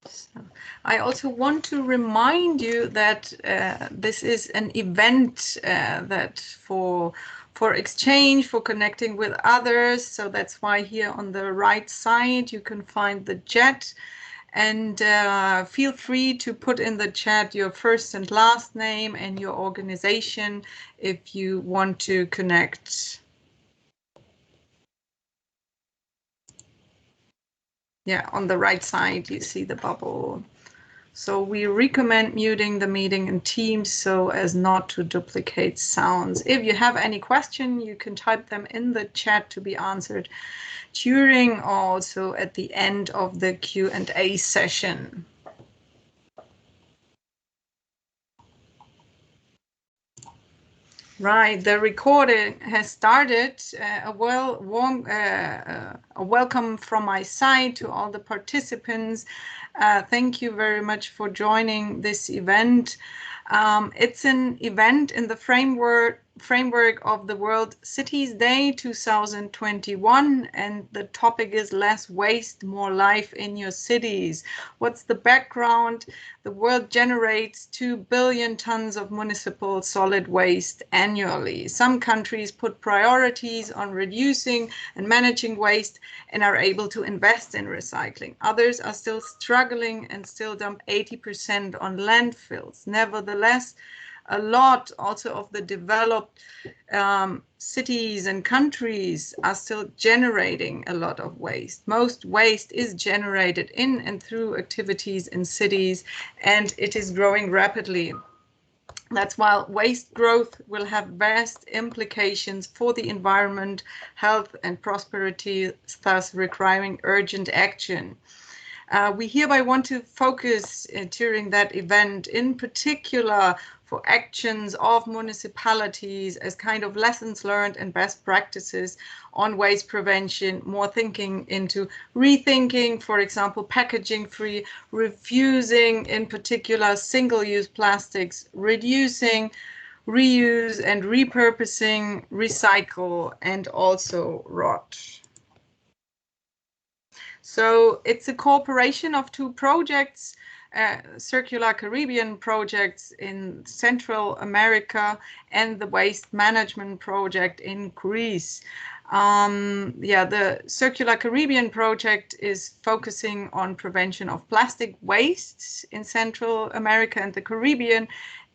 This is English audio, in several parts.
So I also want to remind you that this is an event that for exchange, for connecting with others. So that's why here on the right side you can find the chat. And feel free to put in the chat your first and last name and your organization if you want to connect. Yeah, on the right side you see the bubble. So we recommend muting the meeting in Teams so as not to duplicate sounds. If you have any question, you can type them in the chat to be answered during, also at the end of the Q&A session. Right, the recording has started. A welcome from my side to all the participants. Thank you very much for joining this event. It's an event in the framework of the World Cities Day 2021, and the topic is Less Waste, More Life in Your Cities. What's the background? The world generates 2 billion tons of municipal solid waste annually. Some countries put priorities on reducing and managing waste and are able to invest in recycling. Others are still struggling and still dump 80% on landfills. Nevertheless, a lot also of the developed cities and countries are still generating a lot of waste. Most waste is generated in and through activities in cities, and it is growing rapidly. That's why waste growth will have vast implications for the environment, health, and prosperity, thus requiring urgent action. We hereby want to focus during that event, in particular, for actions of municipalities as kind of lessons learned and best practices on waste prevention, more thinking into rethinking, for example, packaging free, refusing in particular single-use plastics, reducing, reuse and repurposing, recycle, and also rot. So it's a cooperation of two projects, Circular Caribbean projects in Central America and the Waste Management Project in Greece. The Circular Caribbean project is focusing on prevention of plastic wastes in Central America and the Caribbean,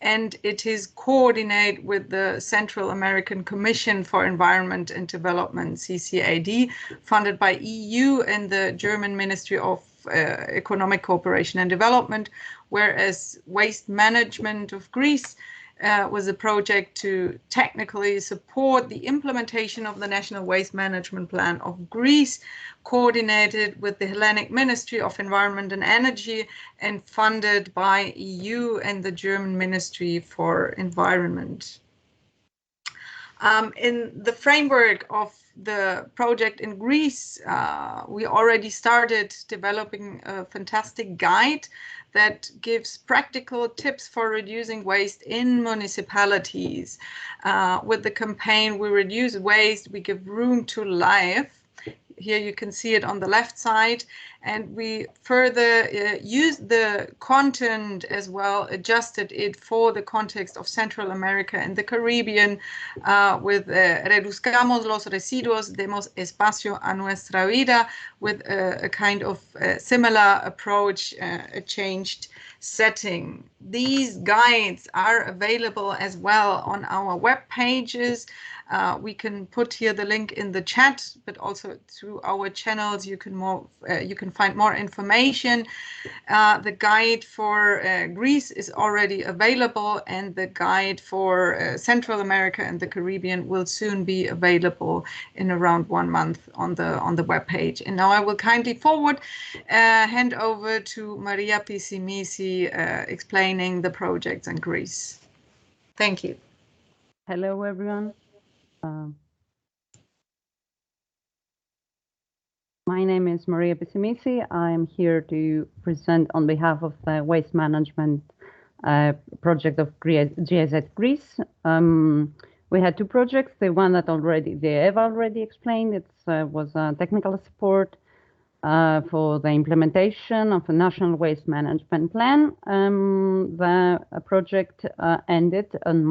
and it is coordinated with the Central American Commission for Environment and Development, CCAD, funded by EU and the German Ministry of Economic Cooperation and Development, whereas Waste Management of Greece was a project to technically support the implementation of the National Waste Management Plan of Greece, coordinated with the Hellenic Ministry of Environment and Energy and funded by EU and the German Ministry for Environment. In the framework of the project in Greece, we already started developing a fantastic guide that gives practical tips for reducing waste in municipalities. With the campaign, We Reduce Waste, We Give Room to Life. Here you can see it on the left side, and we further used the content as well, adjusted it for the context of Central America and the Caribbean with Reduzcamos los residuos, demos espacio a nuestra vida, with a kind of similar approach, a changed setting. These guides are available as well on our web pages. We can put here the link in the chat, but also through our channels you can find more information. The guide for Greece is already available, and the guide for Central America and the Caribbean will soon be available in around 1 month on the web page. And now I will kindly hand over to Maria Pissimisi explaining the projects in Greece. Thank you. Hello, everyone. My name is Maria Pissimisi. I'm here to present on behalf of the Waste Management project of GIZ Greece. We had two projects. The one that Eva already explained, it was technical support for the implementation of the National Waste Management Plan. The project ended on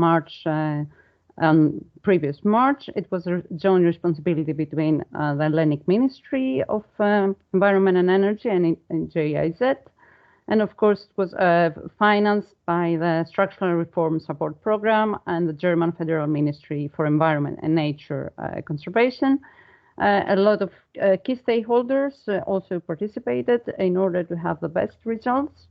previous March. It was a joint responsibility between the Hellenic Ministry of Environment and Energy and GIZ. And of course, it was financed by the Structural Reform Support Program and the German Federal Ministry for Environment and Nature Conservation. A lot of key stakeholders also participated in order to have the best results.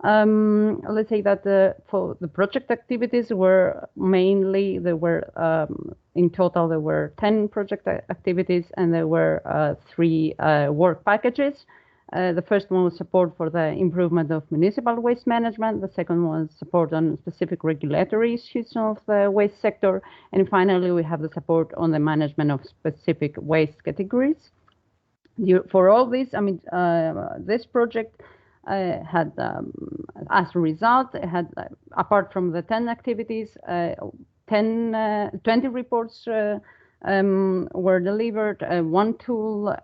Let's say that for the project activities were mainly, in total, there were 10 project activities and there were 3 work packages. The first one was support for the improvement of municipal waste management. The second one was support on specific regulatory issues of the waste sector. And finally, we have the support on the management of specific waste categories. For all this, I mean, this project had, as a result, it had, apart from the 10 activities, 20 reports were delivered. One tool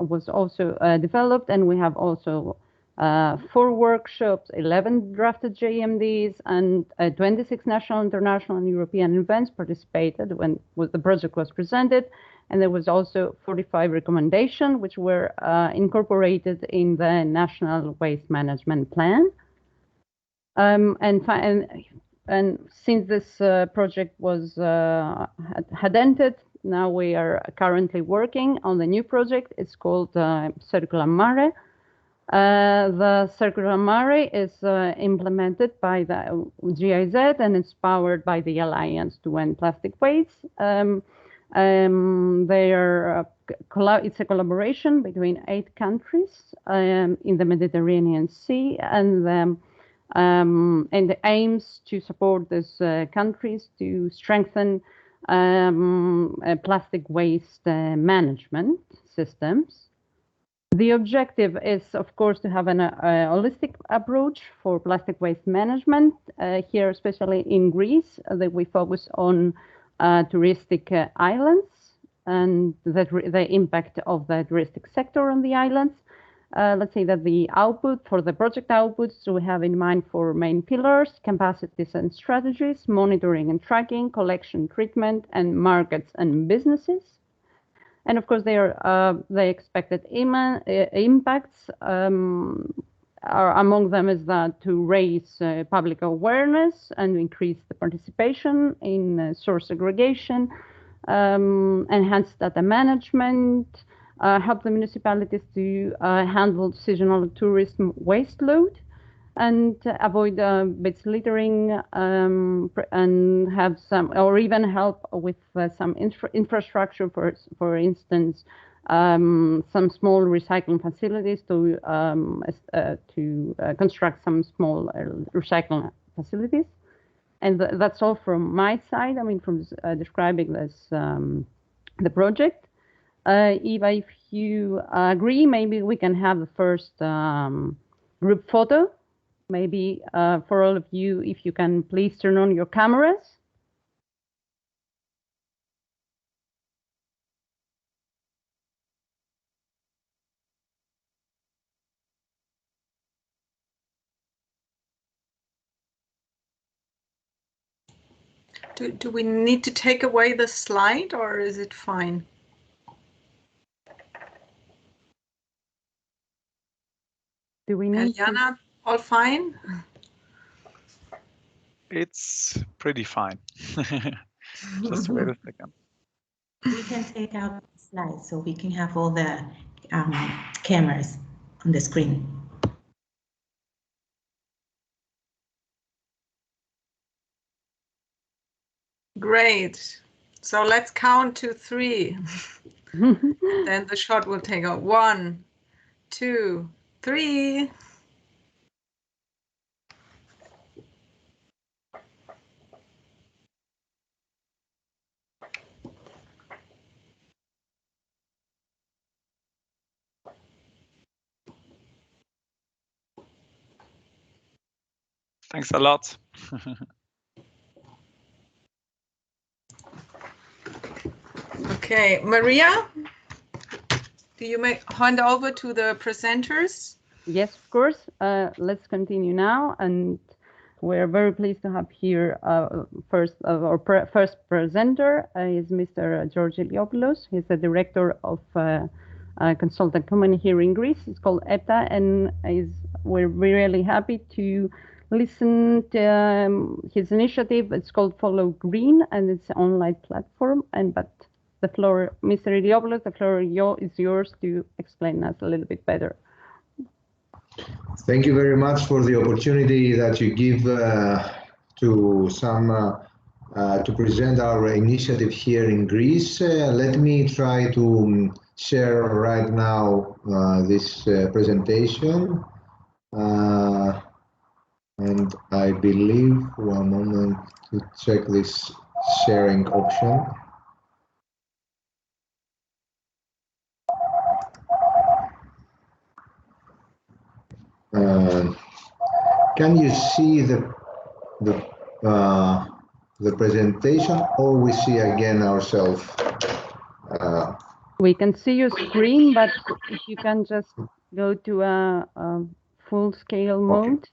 was also developed, and we have also 4 workshops, 11 drafted JMDs, and 26 national, international, and European events participated when the project was presented. And there was also 45 recommendations, which were incorporated in the National Waste Management Plan. And since this project was had ended, now we are currently working on the new project. It's called Circular Mare. The Circular Mare is implemented by the GIZ and it's powered by the Alliance to End Plastic Waste. It's a collaboration between 8 countries in the Mediterranean Sea, and it aims to support these countries to strengthen plastic waste management systems. The objective is, of course, to have a holistic approach for plastic waste management. Here, especially in Greece, that we focus on touristic islands and the impact of the touristic sector on the islands. Let's say that the output, for the project outputs, we have in mind 4 main pillars: capacities and strategies, monitoring and tracking, collection, treatment, and markets and businesses. And of course, the expected impacts are among them is that to raise public awareness and increase the participation in source segregation, enhance data management, help the municipalities to handle seasonal tourism waste load, and avoid bits littering, and have some, or even help with some infrastructure, for instance, some small recycling facilities to construct some small recycling facilities. And that's all from my side. I mean, from describing this, the project. Eva, if you agree, maybe we can have the first group photo. Maybe for all of you, if you can please turn on your cameras. Do we need to take away the slide, or is it fine? Do we need Jana, all fine? It's pretty fine. Just wait a second. We can take out the slides so we can have all the cameras on the screen. Great. So let's count to 3. Then the shot will take out. 1, 2, 3. Thanks a lot. Okay, Maria, Do you hand over to the presenters? Yes, of course. Let's continue now, and we're very pleased to have here our first presenter is Mr. George Iliopoulos. He's the director of a consultant company here in Greece. It's called EPTA, and we're really happy to listen to his initiative. It's called Follow Green, and it's an online platform. But the floor, Mr. Iliopoulos, the floor is yours to explain us a little bit better. Thank you very much for the opportunity that you give to present our initiative here in Greece. Let me try to share right now this presentation. And I believe, one moment to check this sharing option. Can you see the presentation, or we see again ourselves? We can see your screen, but if you can just go to a full scale mode. Okay.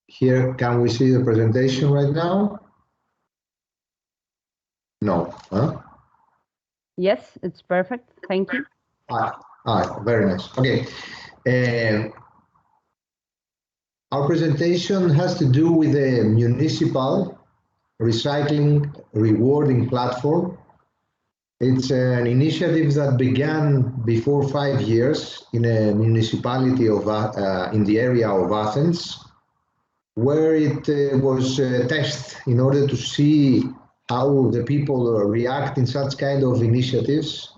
Here, can we see the presentation right now? No, huh? Yes, it's perfect. Thank you. Very nice. Okay. Our presentation has to do with the municipal recycling rewarding platform. It's an initiative that began before 5 years in a municipality of in the area of Athens, where it was tested in order to see how the people react in such kind of initiatives,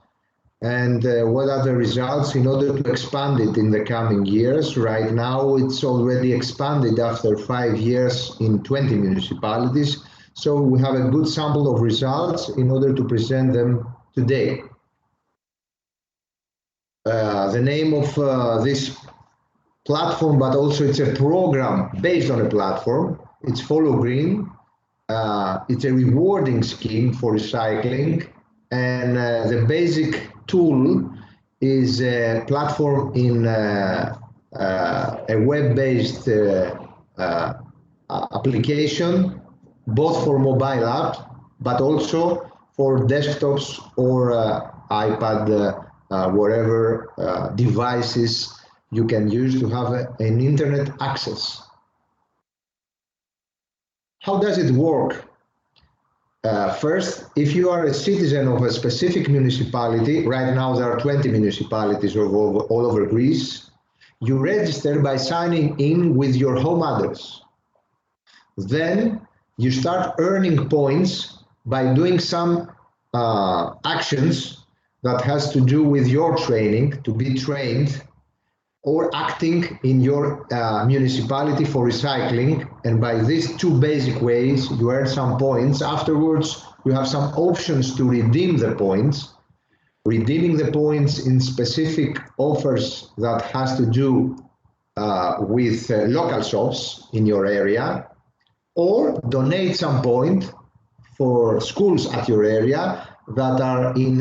and what are the results in order to expand it in the coming years. Right now, it's already expanded after 5 years in 20 municipalities. So we have a good sample of results in order to present them today. The name of this platform, but also it's a program based on a platform. It's Follow Green. It's a rewarding scheme for recycling. And the basic tool is a platform in a web-based application, both for mobile app, but also for desktops or iPad, whatever devices you can use to have an internet access. How does it work? First, if you are a citizen of a specific municipality, right now there are 20 municipalities all over Greece, you register by signing in with your home address. Then you start earning points by doing some actions that has to do with your training, to be trained, or acting in your municipality for recycling. And by these two basic ways, you earn some points. Afterwards, you have some options to redeem the points. Redeeming the points in specific offers that has to do with local shops in your area, or donate some point for schools at your area that are in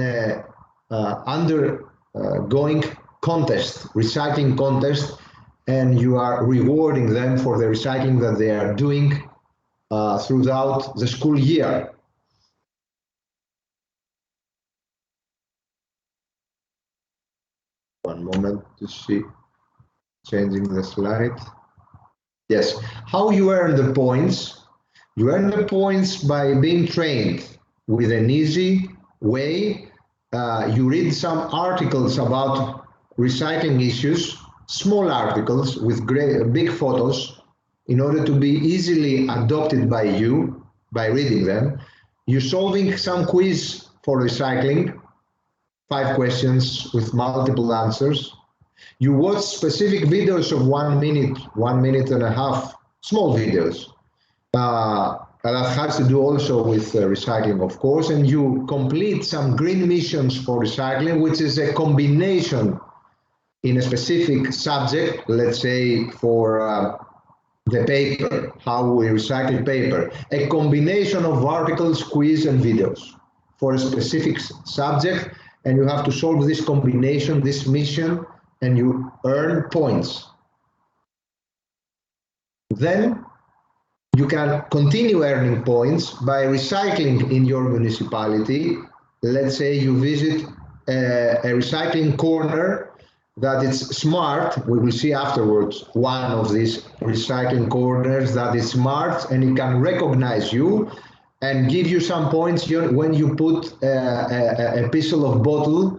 undergoing contest, recycling contest, and you are rewarding them for the recycling that they are doing throughout the school year. One moment to see, changing the slide. Yes, how you earn the points? You earn the points by being trained with an easy way. You read some articles about recycling issues, small articles with big photos, in order to be easily adopted by you by reading them. You're solving some quiz for recycling, 5 questions with multiple answers. You watch specific videos of 1 minute, 1 minute and a half, small videos. That has to do also with recycling, of course, and you complete some green missions for recycling, which is a combination in a specific subject, let's say for the paper, how we recycle paper, a combination of articles, quiz, and videos for a specific subject, and you have to solve this combination, this mission, and you earn points. Then you can continue earning points by recycling in your municipality. Let's say you visit a recycling corner that is smart. We will see afterwards one of these recycling corners that is smart, and it can recognize you and give you some points when you put a piece of bottle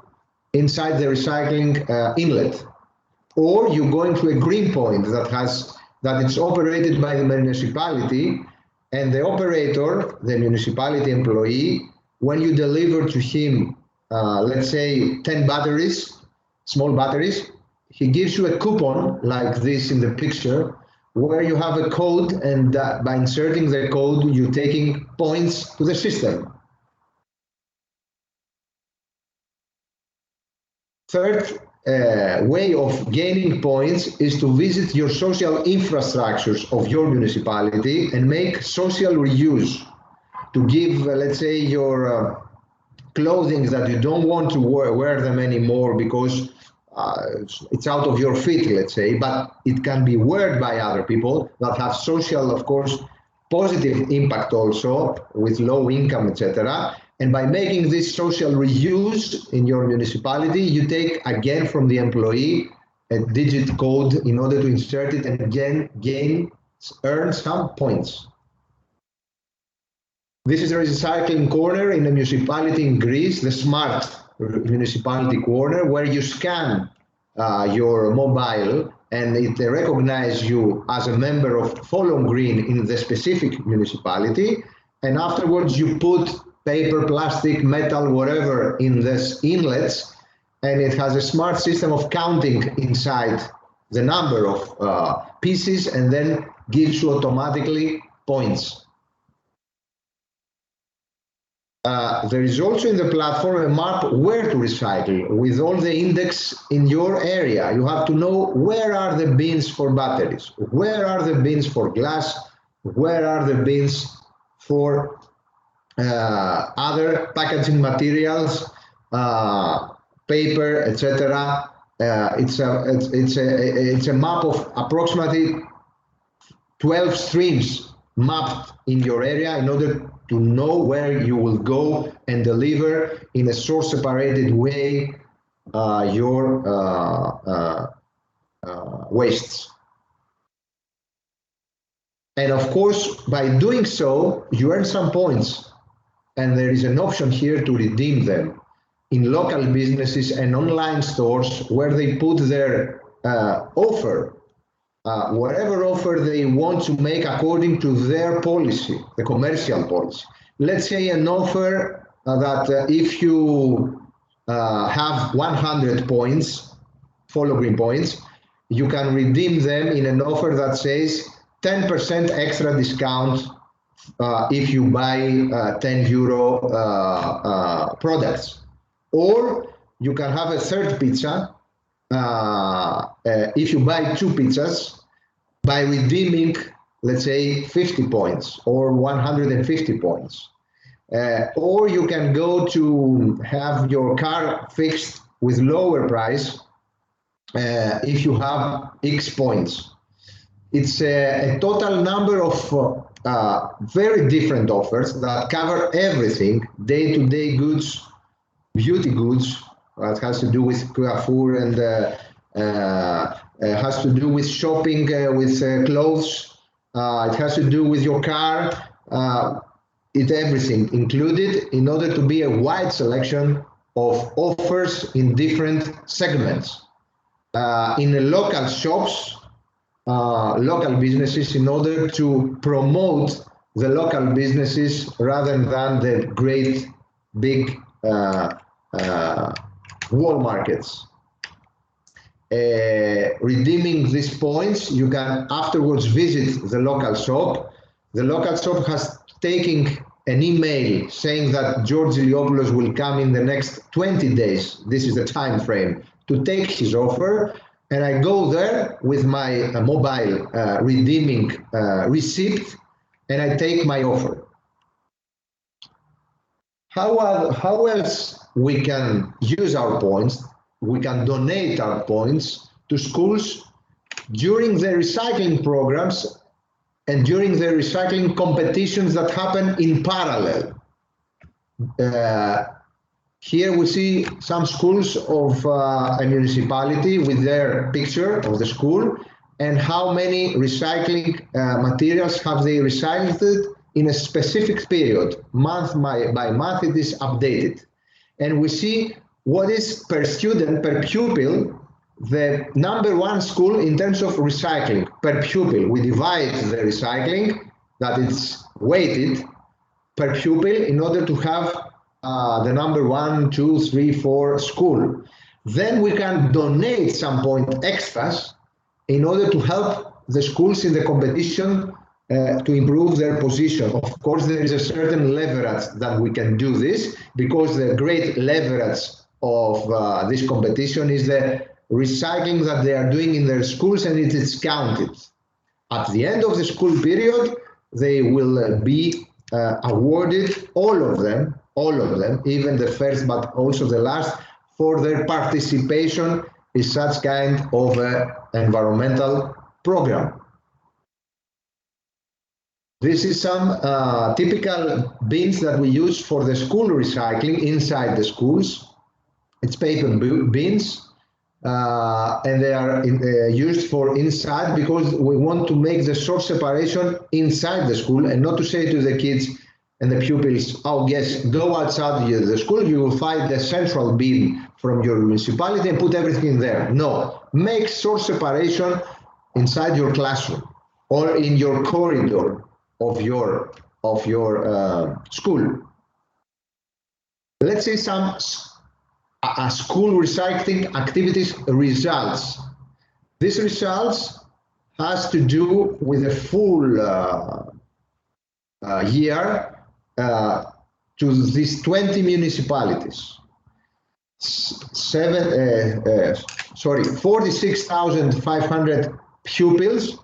inside the recycling inlet. Or you go into a green point that it's operated by the municipality, and the operator, the municipality employee, when you deliver to him, let's say 10 batteries, small batteries, he gives you a coupon like this in the picture, where you have a code, and by inserting the code, you're taking points to the system. Third way of gaining points is to visit your social infrastructures of your municipality and make social reuse. To give, let's say, your clothing that you don't want to wear them anymore because it's out of your feet, let's say, but it can be worn by other people that have social, of course, positive impact also with low income, etc. And by making this social reuse in your municipality, you take again from the employee a digit code in order to insert it and again earn some points. This is a recycling corner in a municipality in Greece, the smart municipality corner, where you scan your mobile and it recognizes you as a member of Follow Green in the specific municipality. And afterwards you put paper, plastic, metal, whatever in these inlets, and it has a smart system of counting inside the number of pieces and then gives you automatically points. There is also in the platform a map where to recycle with all the index in your area. You have to know where are the bins for batteries, where are the bins for glass, where are the bins for other packaging materials, paper, etc. It's a map of approximately 12 streams mapped in your area in order to know where you will go and deliver in a source separated way your wastes. And of course, by doing so, you earn some points. And there is an option here to redeem them in local businesses and online stores where they put their offer, whatever offer they want to make according to their policy, the commercial policy. Let's say an offer that if you have 100 points, Follow Green points, you can redeem them in an offer that says 10% extra discount if you buy 10 euro products. Or you can have a third pizza if you buy 2 pizzas by redeeming, let's say, 50 points or 150 points. Or you can go to have your car fixed with lower price if you have X points. It's a total number of very different offers that cover everything, day-to-day goods, beauty goods, that has to do with coiffure and has to do with shopping with clothes. It has to do with your car. It's everything included in order to be a wide selection of offers in different segments. In the local shops, local businesses, in order to promote the local businesses rather than the great big wall markets. Redeeming these points, you can afterwards visit the local shop. The local shop has taken an email saying that George Iliopoulos will come in the next 20 days. This is the time frame to take his offer. And I go there with my mobile redeeming receipt, and I take my offer. How else we can use our points, we can donate our points to schools during the recycling programs and during the recycling competitions that happen in parallel. Here we see some schools of a municipality with their picture of the school and how many recycling materials have they recycled in a specific period. Month by month it is updated. And we see what is per student, per pupil, the #1 school in terms of recycling per pupil. We divide the recycling, that it's weighted per pupil in order to have the #1, 2, 3, 4 school. Then we can donate some point extras in order to help the schools in the competition to improve their position. Of course, there is a certain leverage that we can do this, because the great leverage of this competition is the recycling that they are doing in their schools, and it is counted. At the end of the school period, they will be awarded, all of them, even the first but also the last, for their participation in such kind of environmental program. This is some typical bins that we use for the school recycling inside the schools. It's paper bins, and they are used for inside, because we want to make the source separation inside the school, and not to say to the kids and the pupils, oh yes, go outside the school, you will find the central bin from your municipality and put everything there. No, make source separation inside your classroom or in your corridor of your school. Let's see some school recycling activities results. These results has to do with a full year to these 20 municipalities. 46,500 pupils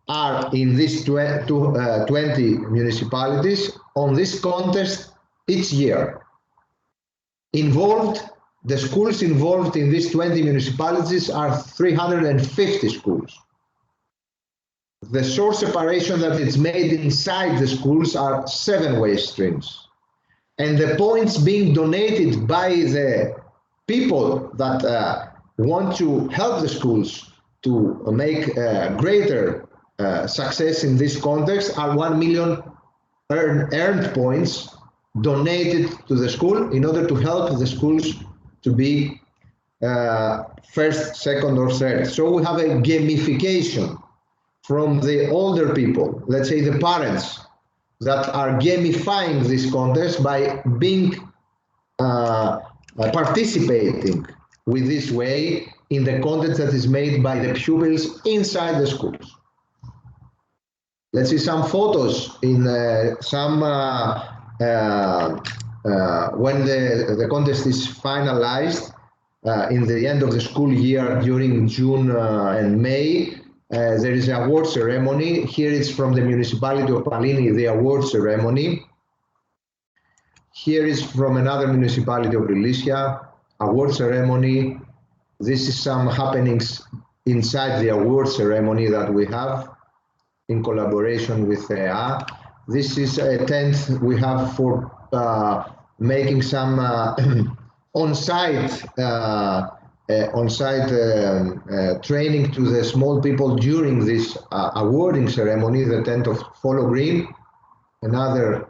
are in these 20 municipalities on this contest each year. The schools involved in these 20 municipalities are 350 schools. The source separation that is made inside the schools are 7 waste streams. And the points being donated by the people that want to help the schools to make greater success in this context are 1 million earned points donated to the school in order to help the schools to be first, second, or third. So we have a gamification from the older people, let's say the parents, that are gamifying this contest by being participating with this way in the content that is made by the pupils inside the schools. Let's see some photos in when the contest is finalized in the end of the school year during June and May. There is an award ceremony. Here it's from the municipality of Palini, the award ceremony. Here is from another municipality of Relisia, award ceremony. This is some happenings inside the award ceremony that we have in collaboration with EA. This is a tent we have for making some on-site training to the small people during this awarding ceremony, the tent of Follow Green. Another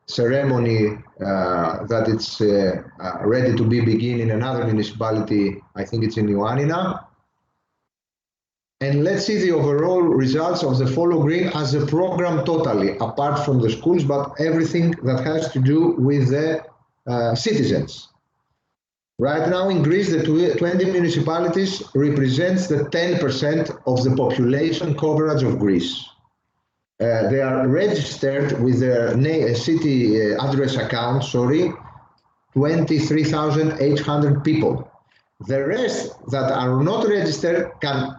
ceremony that it's ready to be begin in another municipality, I think it's in Ioannina. And let's see the overall results of the Follow Green as a program totally, apart from the schools, but everything that has to do with the citizens. Right now in Greece, the 20 municipalities represents the 10% of the population coverage of Greece. They are registered with their city address account, 23,800 people. The rest that are not registered can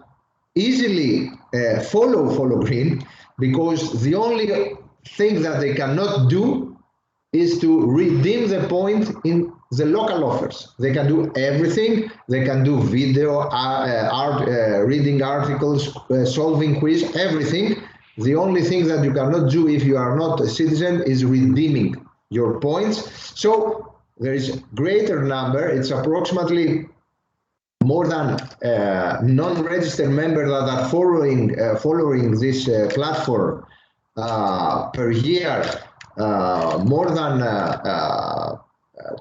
easily follow Green, because the only thing that they cannot do is to redeem the point in the local offers. They can do everything. They can do video, reading articles, solving quiz, everything. The only thing that you cannot do if you are not a citizen is redeeming your points. So there is a greater number. It's approximately more than non-registered members that are following this platform per year. More than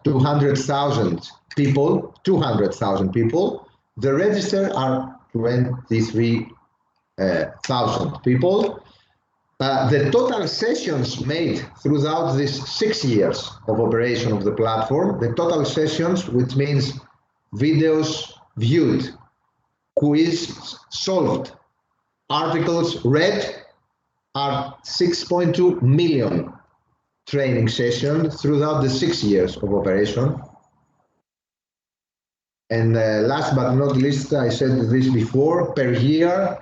200,000 people, 200,000 people. The registered are 23,000 people. The total sessions made throughout these 6 years of operation of the platform, the total sessions, which means videos viewed, quiz solved, articles read, are 6.2 million training session throughout the 6 years of operation. And last but not least, I said this before, per year,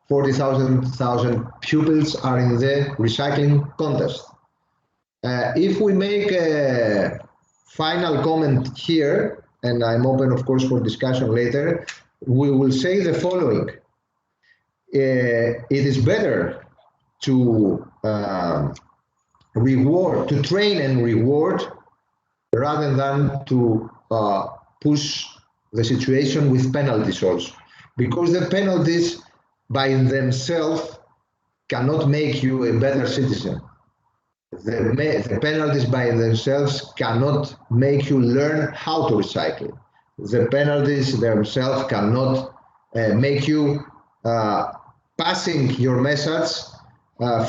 40,000 pupils are in the recycling contest. If we make a final comment here, and I'm open, of course, for discussion later, we will say the following. It is better to to train and reward rather than to push the situation with penalties also, because the penalties by themselves cannot make you a better citizen. The penalties by themselves cannot make you learn how to recycle. The penalties themselves cannot make you passing your message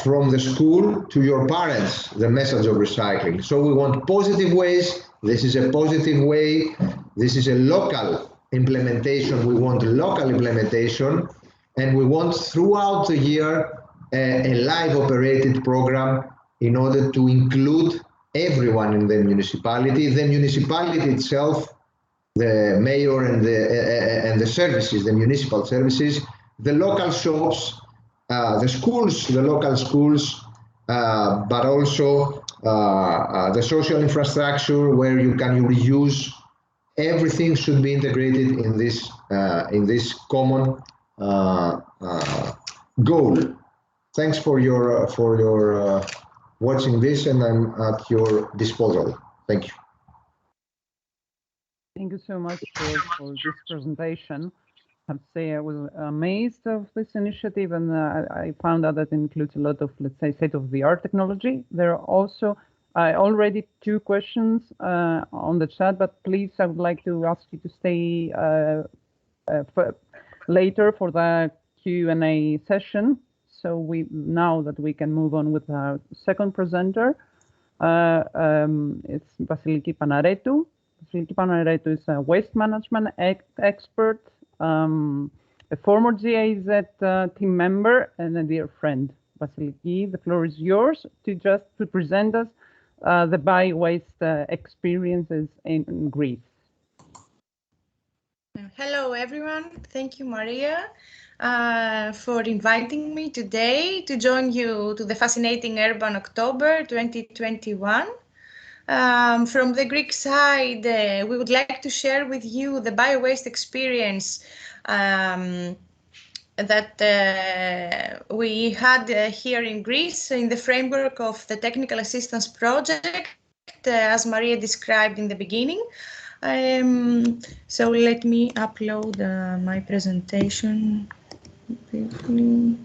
from the school to your parents, the message of recycling. So we want positive ways. This is a positive way. This is a local implementation. We want local implementation, and we want throughout the year a live operated program in order to include everyone in the municipality. The municipality itself, the mayor and the services, the municipal services, the local shops, the schools, the local schools, but also the social infrastructure where you can reuse. Everything should be integrated in this common goal. Thanks for your watching this, and I'm at your disposal. Thank you. Thank you so much for this presentation. I have to say I was amazed of this initiative, and I found out that it includes a lot of, let's say, state-of-the-art technology. There are also already 2 questions on the chat, but please, I would like to ask you to stay later for the Q&A session. So now that we can move on with our second presenter, it's Vasiliki Panaretou. Vasiliki Panaretou is a waste management expert, a former GIZ team member, and a dear friend. Vasiliki, the floor is yours to present us the bi-waste experiences in Greece. Hello, everyone. Thank you, Maria, for inviting me today to join you to the fascinating Urban October 2021. From the Greek side, we would like to share with you the bio-waste experience that we had here in Greece in the framework of the Technical Assistance Project, as Maria described in the beginning. So let me upload my presentation quickly.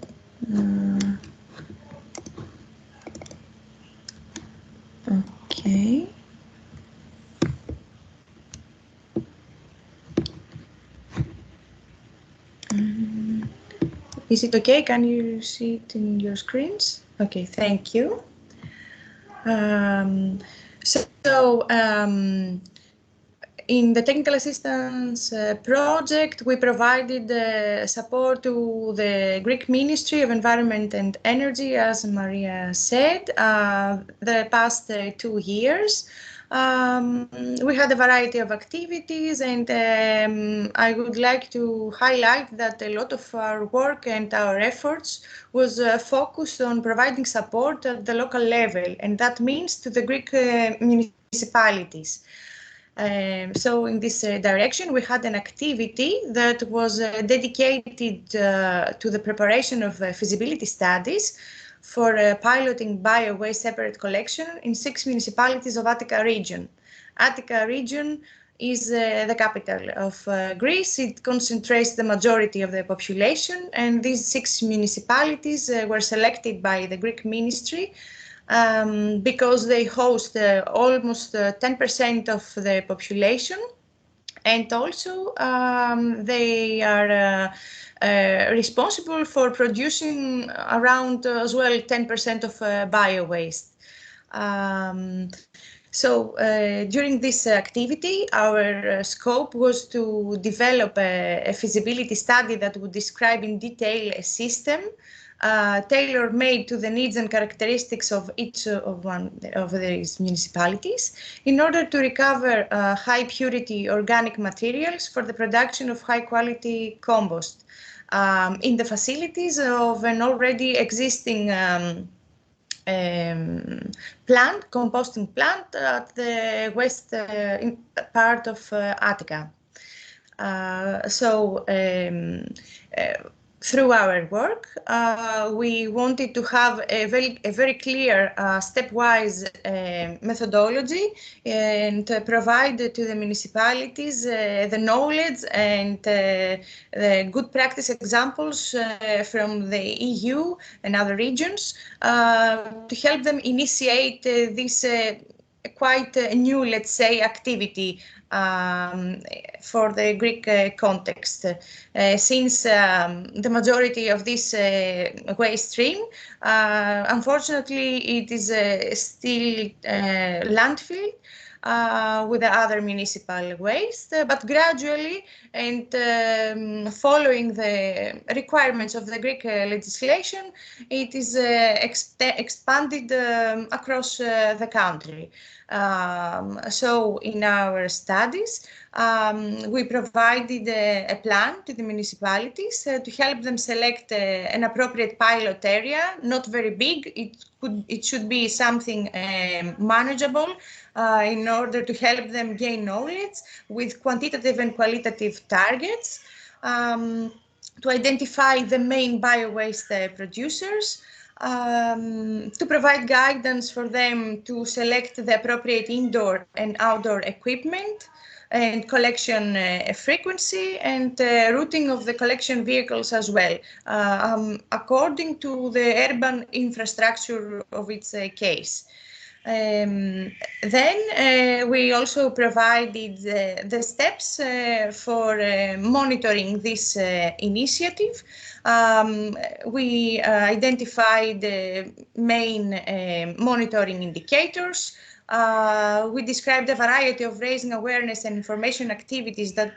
Okay. Is it okay? Can you see it in your screens? Okay, thank you. In the technical assistance project, we provided support to the Greek Ministry of Environment and Energy, as Maria said, the past 2 years. We had a variety of activities, and I would like to highlight that a lot of our work and our efforts was focused on providing support at the local level, and that means to the Greek municipalities. So in this direction, we had an activity that was dedicated to the preparation of feasibility studies for piloting bio-waste separate collection in 6 municipalities of Attica region. Attica region is the capital of Greece. It concentrates the majority of the population, and these 6 municipalities were selected by the Greek ministry because they host almost 10% of the population, and also they are responsible for producing around as well 10% of bio-waste. So during this activity, our scope was to develop a feasibility study that would describe in detail a system tailor-made to the needs and characteristics of each of one of these municipalities in order to recover high-purity organic materials for the production of high-quality compost in the facilities of an already existing composting plant at the west part of Attica. Through our work, we wanted to have a very clear stepwise methodology and provide to the municipalities the knowledge and the good practice examples from the EU and other regions to help them initiate this quite a new, let's say, activity for the Greek context, since the majority of this waste stream, unfortunately, it is still landfill with the other municipal waste, but gradually and following the requirements of the Greek legislation, it is expanded across the country. So in our studies, we provided a plan to the municipalities to help them select an appropriate pilot area, not very big. It should be something manageable in order to help them gain knowledge with quantitative and qualitative targets, to identify the main bio-waste producers, to provide guidance for them to select the appropriate indoor and outdoor equipment and collection frequency and routing of the collection vehicles as well, according to the urban infrastructure of its case. Then we also provided the steps for monitoring this initiative. We identified the main monitoring indicators. We described a variety of raising awareness and information activities that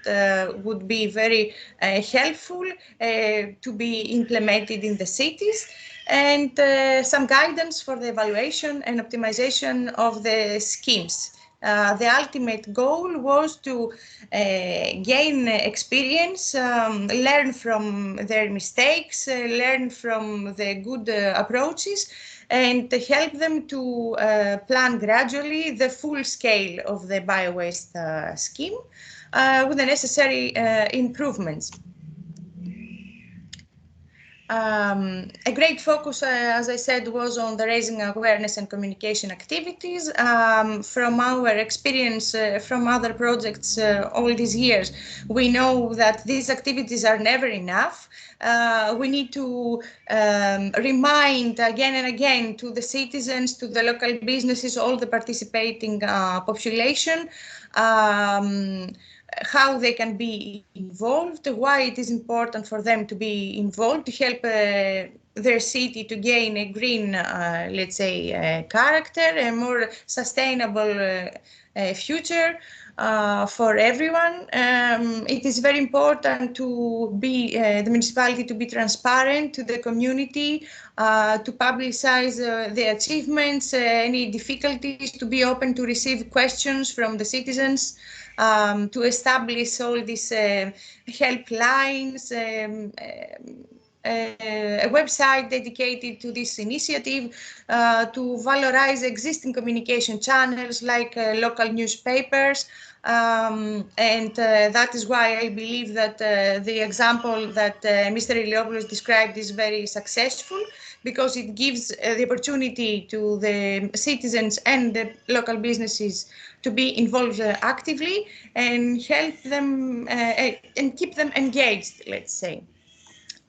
would be very helpful to be implemented in the cities, and some guidance for the evaluation and optimization of the schemes. The ultimate goal was to gain experience, learn from their mistakes, learn from the good approaches, and help them to plan gradually the full scale of the bio-waste scheme with the necessary improvements. A great focus, as I said, was on the raising awareness and communication activities. From our experience from other projects all these years, we know that these activities are never enough. We need to remind again and again to the citizens, to the local businesses, all the participating population, how they can be involved, why it is important for them to be involved to help their city to gain a green, let's say, character, a more sustainable future. for everyone. It is very important to be the municipality to be transparent to the community, to publicize the achievements, any difficulties, to be open to receive questions from the citizens, to establish all these helplines, a website dedicated to this initiative, to valorize existing communication channels like local newspapers. And that is why I believe that the example that Mr. Iliopoulos described is very successful, because it gives the opportunity to the citizens and the local businesses to be involved actively and help them and keep them engaged, let's say.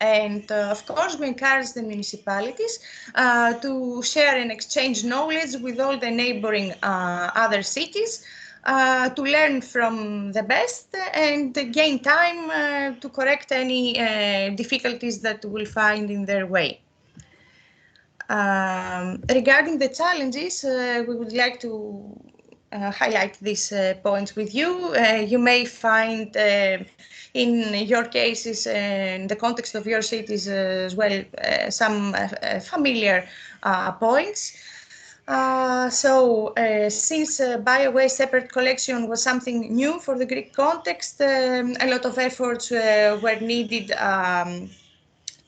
And of course, we encourage the municipalities to share and exchange knowledge with all the neighboring other cities, to learn from the best and gain time to correct any difficulties that we'll find in their way. Regarding the challenges, we would like to highlight these points with you. You may find in your cases, in the context of your cities as well, some familiar points. Since bio-waste separate collection was something new for the Greek context, a lot of efforts were needed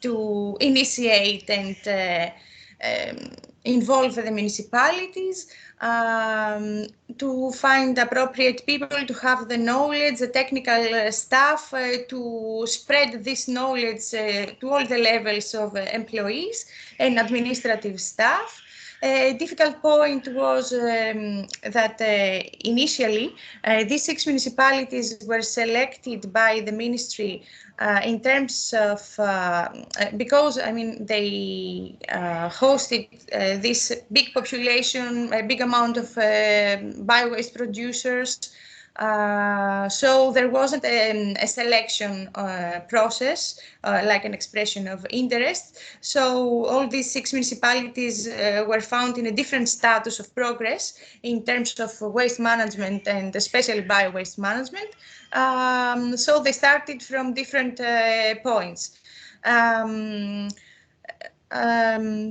to initiate and involve the municipalities, to find appropriate people to have the knowledge, the technical staff, to spread this knowledge to all the levels of employees and administrative staff. A difficult point was that initially these 6 municipalities were selected by the ministry in terms of, because I mean they hosted this big population, a big amount of bio-waste producers. So there wasn't a selection process, like an expression of interest. So all these 6 municipalities were found in a different status of progress in terms of waste management and especially bio-waste management. So they started from different points.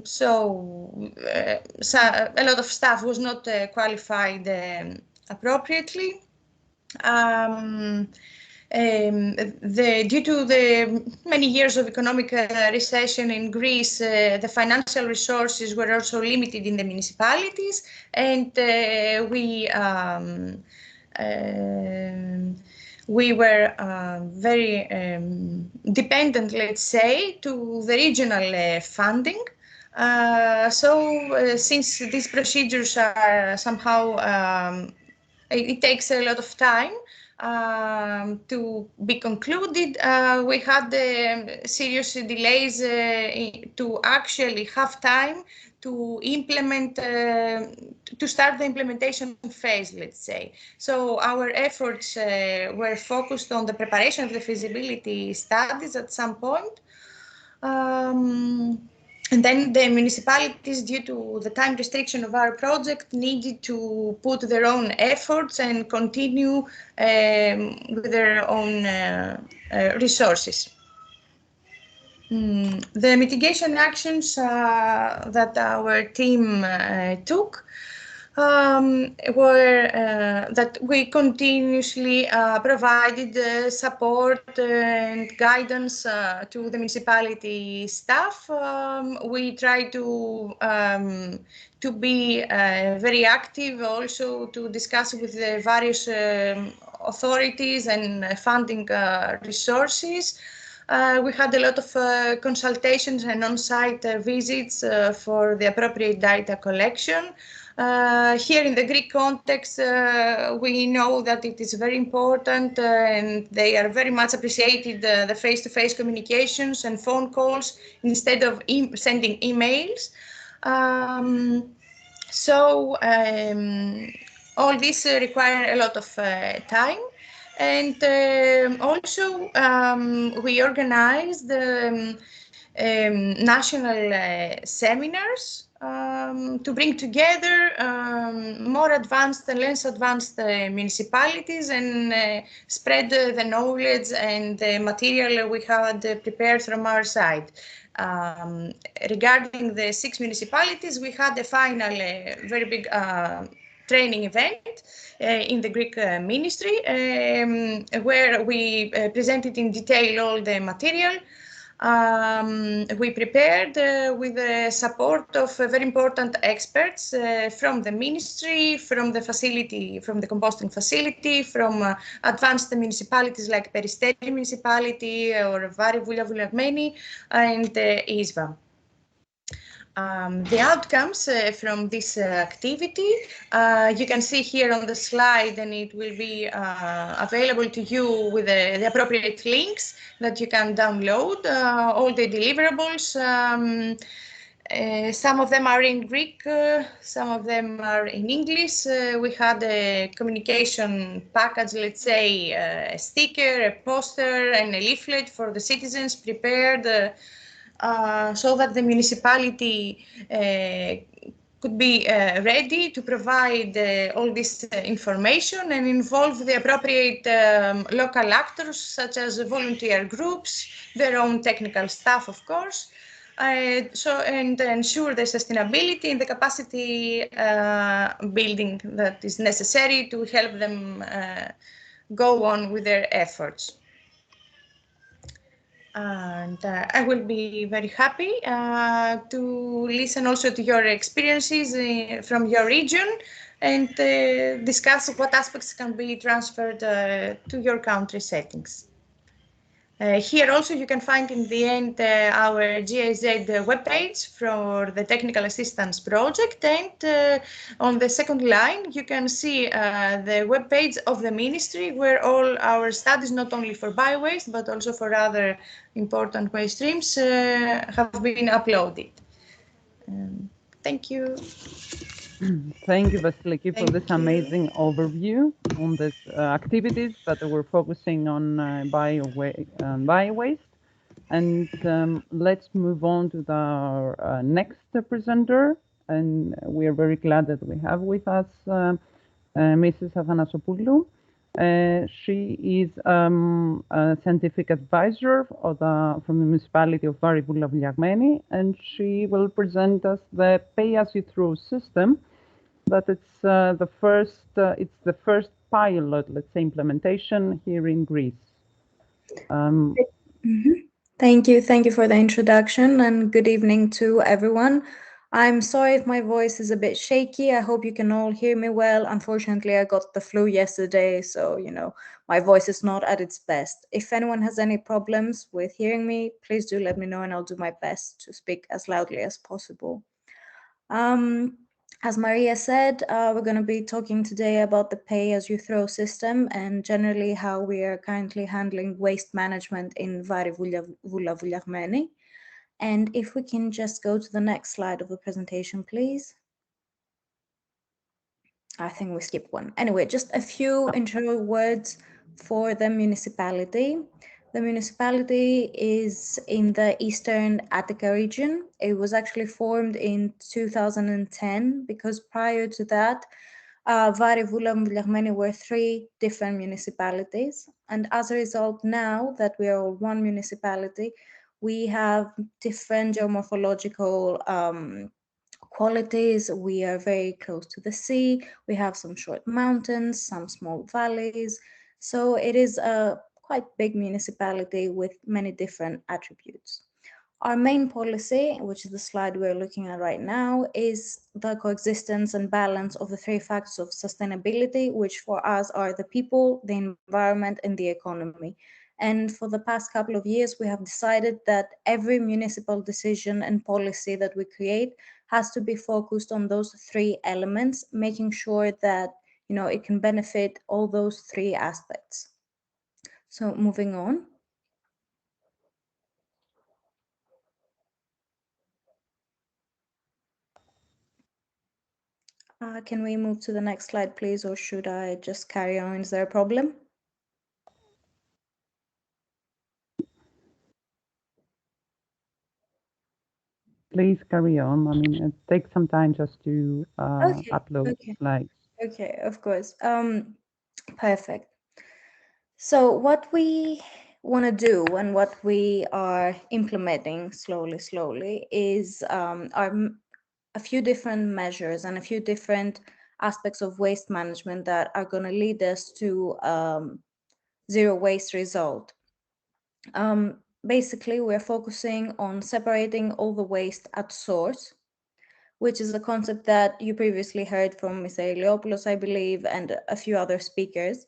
So a lot of staff was not qualified appropriately. Due to the many years of economic recession in Greece, the financial resources were also limited in the municipalities, and we were very dependent, let's say, to the regional funding. Since these procedures are somehow it takes a lot of time to be concluded. We had serious delays to actually have time to implement, to start the implementation phase, let's say. So our efforts were focused on the preparation of the feasibility studies at some point. And then the municipalities, due to the time restriction of our project, needed to put their own efforts and continue with their own resourers. The mitigation actions that our team took were that we continuously provided support and guidance to the municipality staff. We try to be very active, also to discuss with the various authorities and funding resources. We had a lot of consultations and on-site visits for the appropriate data collection. Here in the Greek context, we know that it is very important and they are very much appreciated, the face-to-face communications and phone calls instead of sending emails. All this require a lot of time. And also we organized national seminars to bring together more advanced and less advanced municipalities and spread the knowledge and the material we had prepared from our side. Regarding the 6 municipalities, we had a final very big training event in the Greek ministry where we presented in detail all the material. We prepared with the support of very important experts from the ministry, from the facility, from the composting facility, from advanced municipalities like Peristeri municipality or Vari Voulia and ISVA. The outcomes from this activity, you can see here on the slide, and it will be available to you with the appropriate links that you can download, all the deliverables. Some of them are in Greek, some of them are in English. We had a communication package, let's say a sticker, a poster, and a leaflet for the citizens prepared so that the municipality could be ready to provide all this information and involve the appropriate local actors, such as volunteer groups, their own technical staff, of course, and ensure the sustainability and the capacity building that is necessary to help them go on with their efforts. And I will be very happy to listen also to your experiences from your region and discuss what aspects can be transferred to your country settings. Here also you can find in the end our GIZ webpage for the technical assistance project, and on the second line you can see the webpage of the ministry where all our studies, not only for biowaste but also for other important waste streams, have been uploaded. Thank you. Thank you, Vasiliki, for this amazing overview on these activities that we're focusing on biowaste. And let's move on to our next presenter. And we are very glad that we have with us Mrs. Athanasopoulou. She is a scientific advisor from the municipality of Vari Voulia, and she will present us the pay-as-you-throw system. That it's the first pilot, let's say, implementation here in Greece. Thank you for the introduction, and good evening to everyone. I'm sorry if my voice is a bit shaky. I hope you can all hear me well. Unfortunately, I got the flu yesterday, so my voice is not at its best. If anyone has any problems with hearing me, please do let me know, and I'll do my best to speak as loudly as possible. As Maria said, we're going to be talking today about the pay-as-you-throw system and generally how we are currently handling waste management in Vari Voulia. And if we can just go to the next slide of the presentation, please. I think we skipped one. Anyway, just a few intro words for the municipality. The municipality is in the Eastern Attica region. It was actually formed in 2010 because prior to that, Vari Voulia were 3 different municipalities. And as a result, now that we are all one municipality, we have different geomorphological qualities. We are very close to the sea. We have some short mountains, some small valleys. So it is a quite big municipality with many different attributes. Our main policy, which is the slide we're looking at right now, is the coexistence and balance of the 3 factors of sustainability, which for us are the people, the environment, and the economy. And for the past couple of years, we have decided that every municipal decision and policy that we create has to be focused on those 3 elements, making sure that it can benefit all those 3 aspects. So moving on. Can we move to the next slide, please, or should I just carry on? Is there a problem? please carry on. I mean, it takes some time just to upload slides. Okay, of course. Perfect. So what we want to do and what we are implementing slowly is a few different measures and a few different aspects of waste management that are going to lead us to zero waste result. Basically, we're focusing on separating all the waste at source, which is a concept that you previously heard from Ms. Eliopoulos, I believe, and a few other speakers.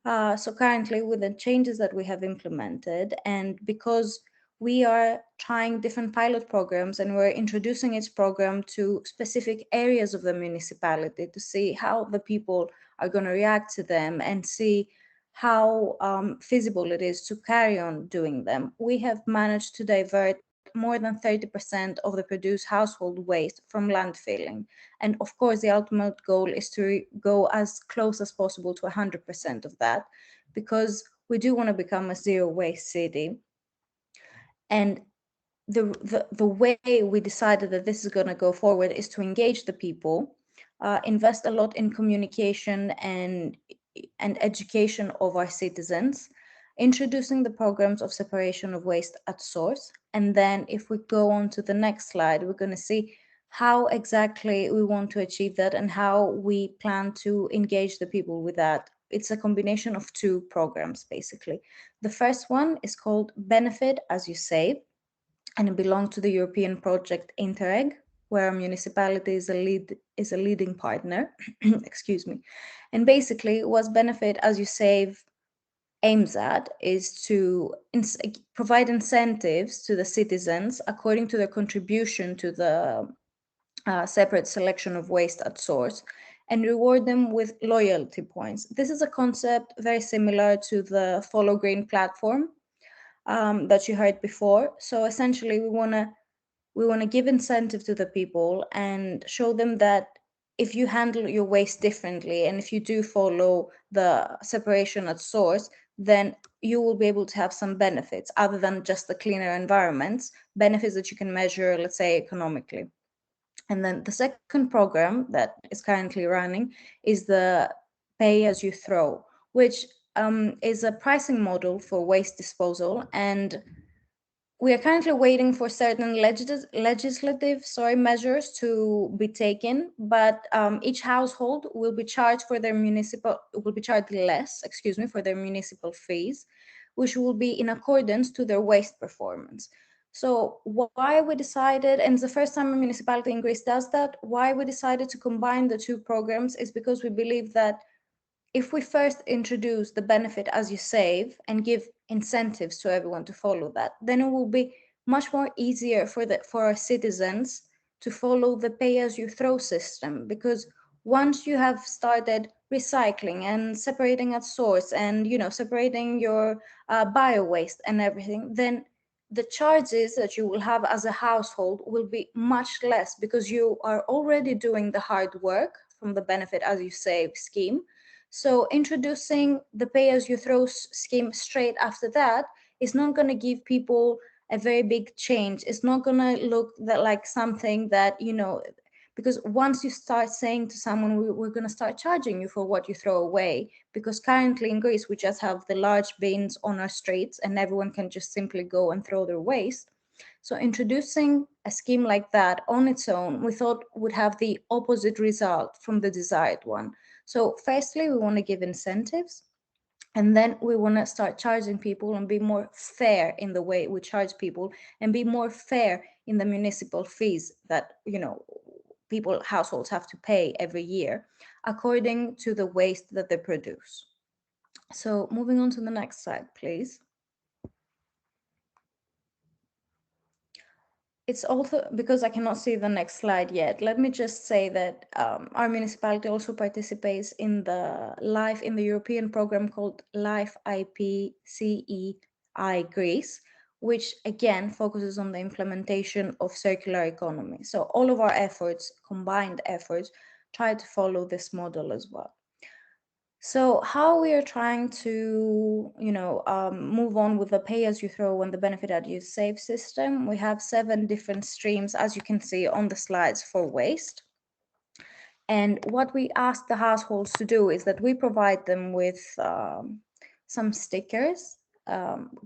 So currently, with the changes that we have implemented, and because we are trying different pilot programs and we're introducing each program to specific areas of the municipality to see how the people are going to react to them and see how feasible it is to carry on doing them, we have managed to divert more than 30% of the produced household waste from landfilling. And of course, the ultimate goal is to go as close as possible to 100% of that, because we do want to become a zero waste city. And the way we decided that this is going to go forward is to engage the people, invest a lot in communication and education of our citizens, introducing the programs of separation of waste at source. And then if we go on to the next slide, we're going to see how exactly we want to achieve that and how we plan to engage the people with that. It's a combination of two programs, basically. The first one is called Benefit as You Save, and it belongs to the European project Interreg, where a municipality is a leading partner. Excuse me. And basically, what Benefit as You Save aims at is to provide incentives to the citizens according to their contribution to the separate selection of waste at source, and reward them with loyalty points. This is a concept very similar to the Follow Green platform that you heard before. So essentially, we want to give incentive to the people and show them that if you handle your waste differently and if you do follow the separation at source, then you will be able to have some benefits other than just the cleaner environments, benefits that you can measure, let's say, economically. And then the second program that is currently running is the Pay As You Throw, which is a pricing model for waste disposal. And we are currently waiting for certain legislative measures to be taken, but each household will be charged for their municipal fees, which will be in accordance to their waste performance. So why we decided, and it's the first time a municipality in Greece does that, why we decided to combine the two programs is because we believe that if we first introduce the Benefit as You Save and give incentives to everyone to follow that, then it will be much more easier for our citizens to follow the Pay As You Throw system, because once you have started recycling and separating at source and separating your bio waste and everything, then the charges that you will have as a household will be much less, because you are already doing the hard work from the Benefit as You Save scheme. So introducing the Pay As You Throw scheme straight after that is not going to give people a very big change. It's not going to look like something that, because once you start saying to someone, we're going to start charging you for what you throw away, because currently in Greece, we just have the large bins on our streets and everyone can just simply go and throw their waste. So introducing a scheme like that on its own, we thought would have the opposite result from the desired one. So firstly, we want to give incentives, and then we want to start charging people and be more fair in the way we charge people and be more fair in the municipal fees that, households have to pay every year according to the waste that they produce. So moving on to the next slide, please. It's also, because I cannot see the next slide yet, let me just say that our municipality also participates in the European program called Life IPCEI Greece, which again focuses on the implementation of circular economy. So all of our efforts, combined efforts, try to follow this model as well. So how we are trying to, move on with the pay-as-you-throw and the benefit-as-you-save system, we have 7 different streams, as you can see on the slides, for waste. And what we ask the households to do is that we provide them with some stickers,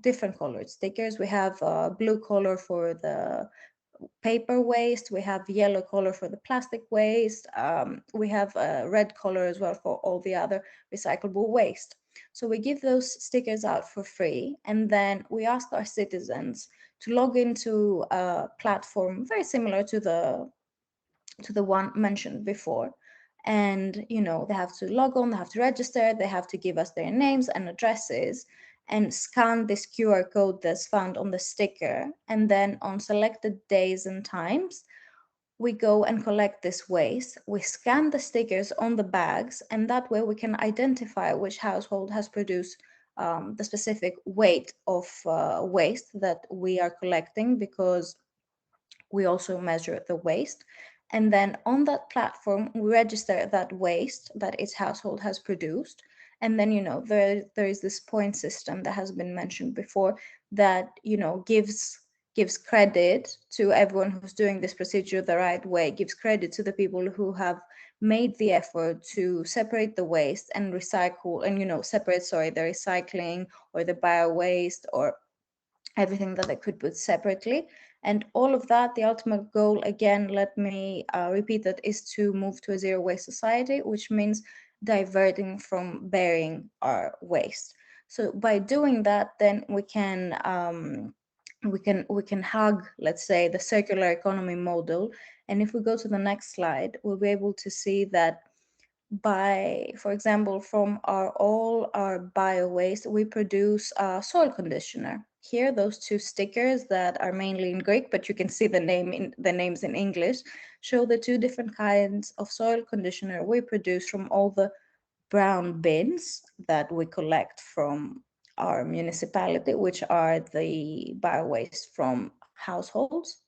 different colored stickers. We have blue color for the paper waste, we have yellow color for the plastic waste, we have a red color as well for all the other recyclable waste. So we give those stickers out for free, and then we ask our citizens to log into a platform very similar to the one mentioned before. And they have to log on, they have to register, they have to give us their names and addresses, and scan this QR code that's found on the sticker. And then on selected days and times, we go and collect this waste. We scan the stickers on the bags, and that way we can identify which household has produced the specific weight of waste that we are collecting, because we also measure the waste. And then on that platform, we register that waste that each household has produced. And then, there is this point system that has been mentioned before that, gives credit to everyone who's doing this procedure the right way, gives credit to the people who have made the effort to separate the waste and recycle and, separate, the recycling or the bio waste or everything that they could put separately. And all of that, the ultimate goal, again, let me repeat that, is to move to a zero waste society, which means diverting from burying our waste. So by doing that, then we can hug, let's say, the circular economy model. And if we go to the next slide, we'll be able to see that by, for example, from all our bio waste, we produce a soil conditioner. Here, those 2 stickers that are mainly in Greek, but you can see the names in English, show the 2 different kinds of soil conditioner we produce from all the brown bins that we collect from our municipality, which are the bio waste from households.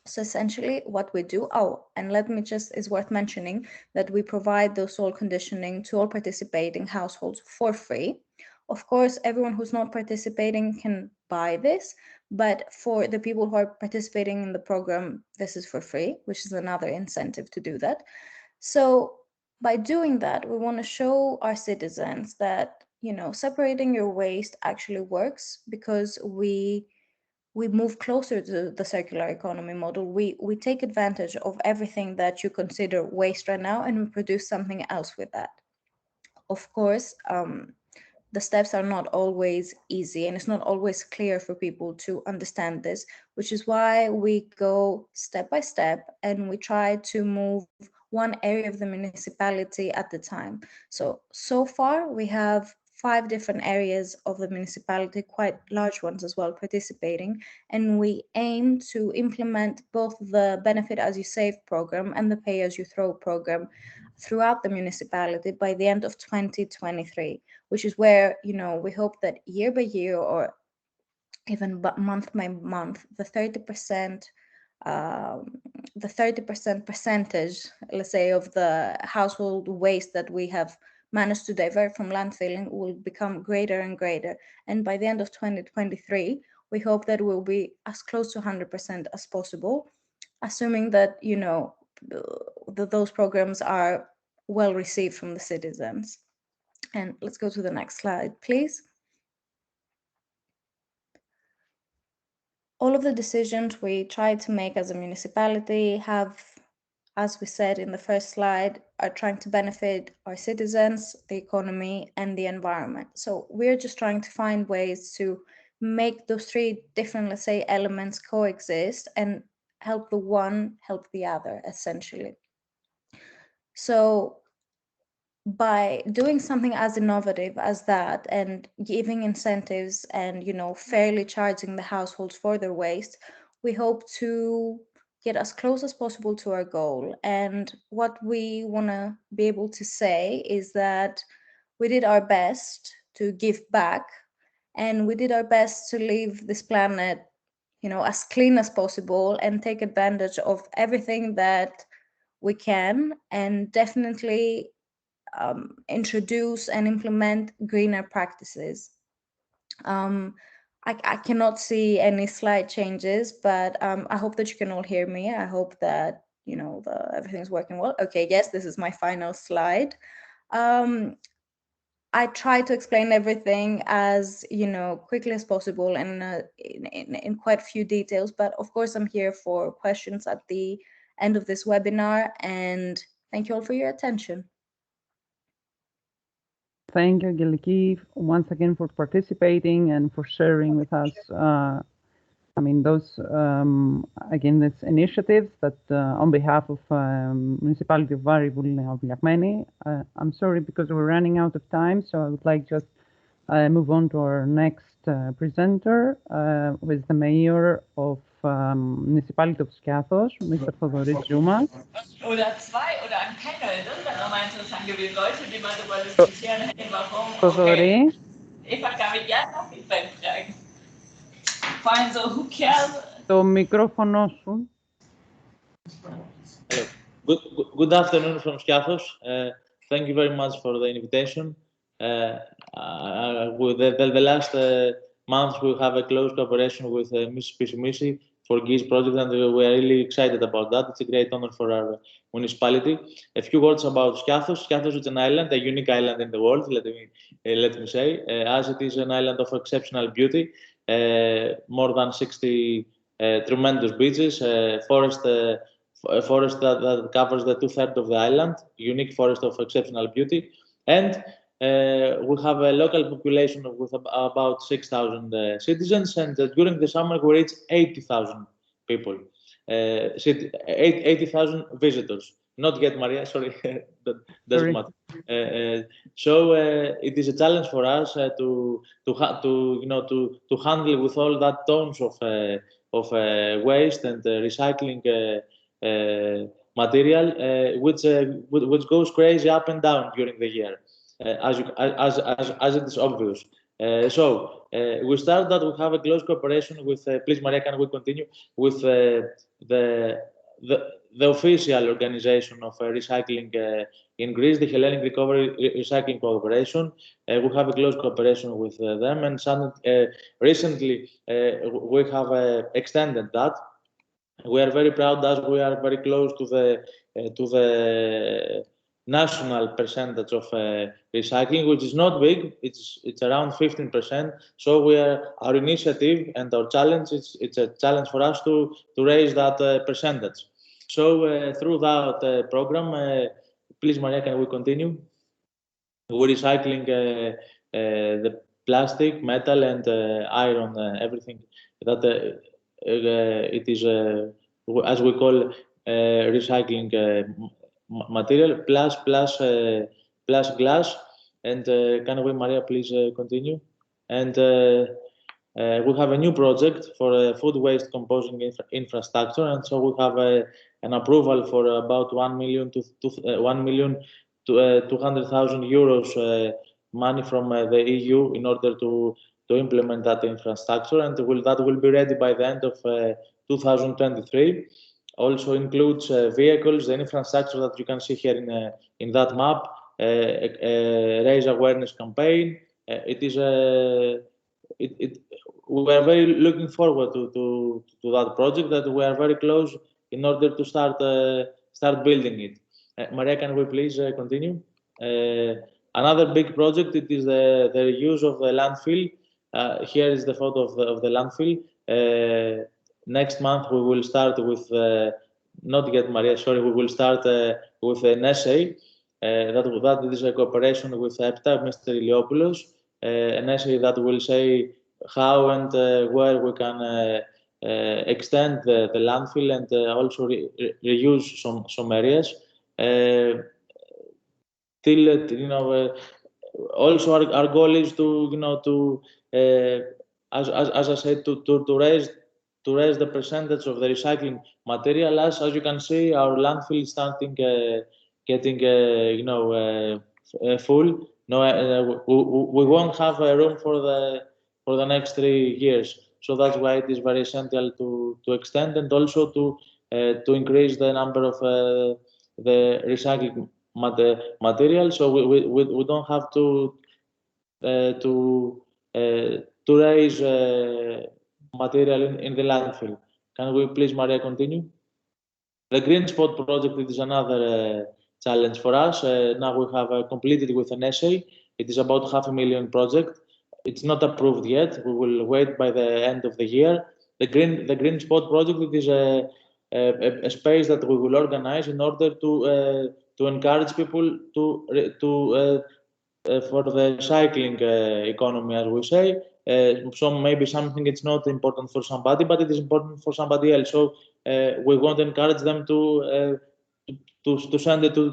So essentially what we do, and let me just, is worth mentioning that we provide those soil conditioning to all participating households for free. Of course, everyone who's not participating can buy this, but for the people who are participating in the program, this is for free, which is another incentive to do that. So by doing that, we want to show our citizens that, separating your waste actually works, because we move closer to the circular economy model. We take advantage of everything that you consider waste right now, and we produce something else with that. Of course, the steps are not always easy, and it's not always clear for people to understand this, which is why we go step by step and we try to move one area of the municipality at a time. So far we have 5 different areas of the municipality, quite large ones as well, participating, and we aim to implement both the benefit as you save program and the pay as you throw program throughout the municipality by the end of 2023, which is where, we hope that year by year, or even month by month, the 30% percentage, let's say, of the household waste that we have managed to divert from landfilling will become greater and greater. And by the end of 2023, we hope that we'll be as close to 100% as possible, assuming that, those programs are well received from the citizens. And let's go to the next slide, please. All of the decisions we try to make as a municipality have, as we said in the first slide, are trying to benefit our citizens, the economy, and the environment. So we're just trying to find ways to make those 3 different, let's say, elements coexist and help the one help the other, essentially. So by doing something as innovative as that, and giving incentives and, fairly charging the households for their waste, we hope to get as close as possible to our goal. And what we want to be able to say is that we did our best to give back, and we did our best to leave this planet, as clean as possible, and take advantage of everything that we can. And definitely introduce and implement greener practices. I cannot see any slide changes, but I hope that you can all hear me. I hope that, you know, everything's working well. Okay, yes, this is my final slide. I try to explain everything as, you know, quickly as possible and in quite a few details, but of course I'm here for questions at the end of this webinar, and thank you all for your attention. Thank you, Angeliki, once again for participating and for sharing with us, I mean, those, again, these initiatives that on behalf of Municipality of Varivouli, I'm sorry because we're running out of time, so I would like just move on to our next presenter, who is the Mayor of Municipality of Skiathos, Mr. Thodoris Zoumas. Oder zwei oder ein Panel, das wäre nochmal interessant gewesen. Leute, die mal darüber diskutieren hätten, warum. Thodoris. Eva kann mich gerne noch Feedback fragen. Vor allem so, who cares? Το μικρόφωνο σου. Good afternoon from Skiathos. Thank you very much for the invitation. With the last month, we have a close cooperation with Ms. Pisimisi for GIS project, and we are really excited about that. It's a great honor for our municipality. A few words about Skiathos. Skiathos is an island, a unique island in the world, let me say, as it is an island of exceptional beauty. More than 60 tremendous beaches, forest that covers the 2/3 of the island, unique forest of exceptional beauty, and we have a local population with about 6,000 citizens, and during the summer we reach 80,000 people, 80,000 visitors. Not yet, Maria. Sorry, that doesn't matter. So it is a challenge for us to handle with all that tons of waste and recycling material, which goes crazy up and down during the year, as it is obvious. So we start that we have a close cooperation with. Please, Maria, can we continue with the official organization of recycling in Greece, the Hellenic Recovery Recycling Cooperation. We have a close cooperation with them, and recently we have extended that. We are very proud that we are very close to the national percentage of recycling, which is not big. It's around 15%. So our initiative and our challenge, it's a challenge for us to raise that percentage. So through that program, please, Maria, can we continue? We're recycling the plastic, metal, and iron, everything that it is, as we call, recycling material, plus glass. And can we, Maria, please continue? And we have a new project for food waste composting infrastructure, and so we have an approval for about 1,200,000 euros money from the EU in order to implement that infrastructure, and that will be ready by the end of 2023. Also includes vehicles, the infrastructure that you can see here in that map, raise awareness campaign. We are very looking forward to that project, that we are very close in order to start building it. Maria, can we please continue? Another big project, it is the reuse of the landfill. Here is the photo of the landfill. Next month we will start with, not yet, Maria, sorry, we will start with an essay. That is a cooperation with EPTA, Mr. Iliopoulos, an essay that will say how and where we can extend the landfill and also reuse some areas. Also our goal is to as I said, to raise the percentage of the recycling material. As you can see, our landfill is starting getting full. We won't have room for the next 3 years. So that's why it is very essential to extend and also to increase the number of the recycling material, so we don't have to raise material in the landfill. Can we please, Maria, continue? The Green Spot project, it is another challenge for us. Now we have completed with an essay. It is about $500,000 project. It's not approved yet. We will wait by the end of the year. The Green Spot project, it is a space that we will organize in order to encourage people for the cycling economy, as we say. So maybe something it's not important for somebody, but it is important for somebody else. So we want to encourage them to send it to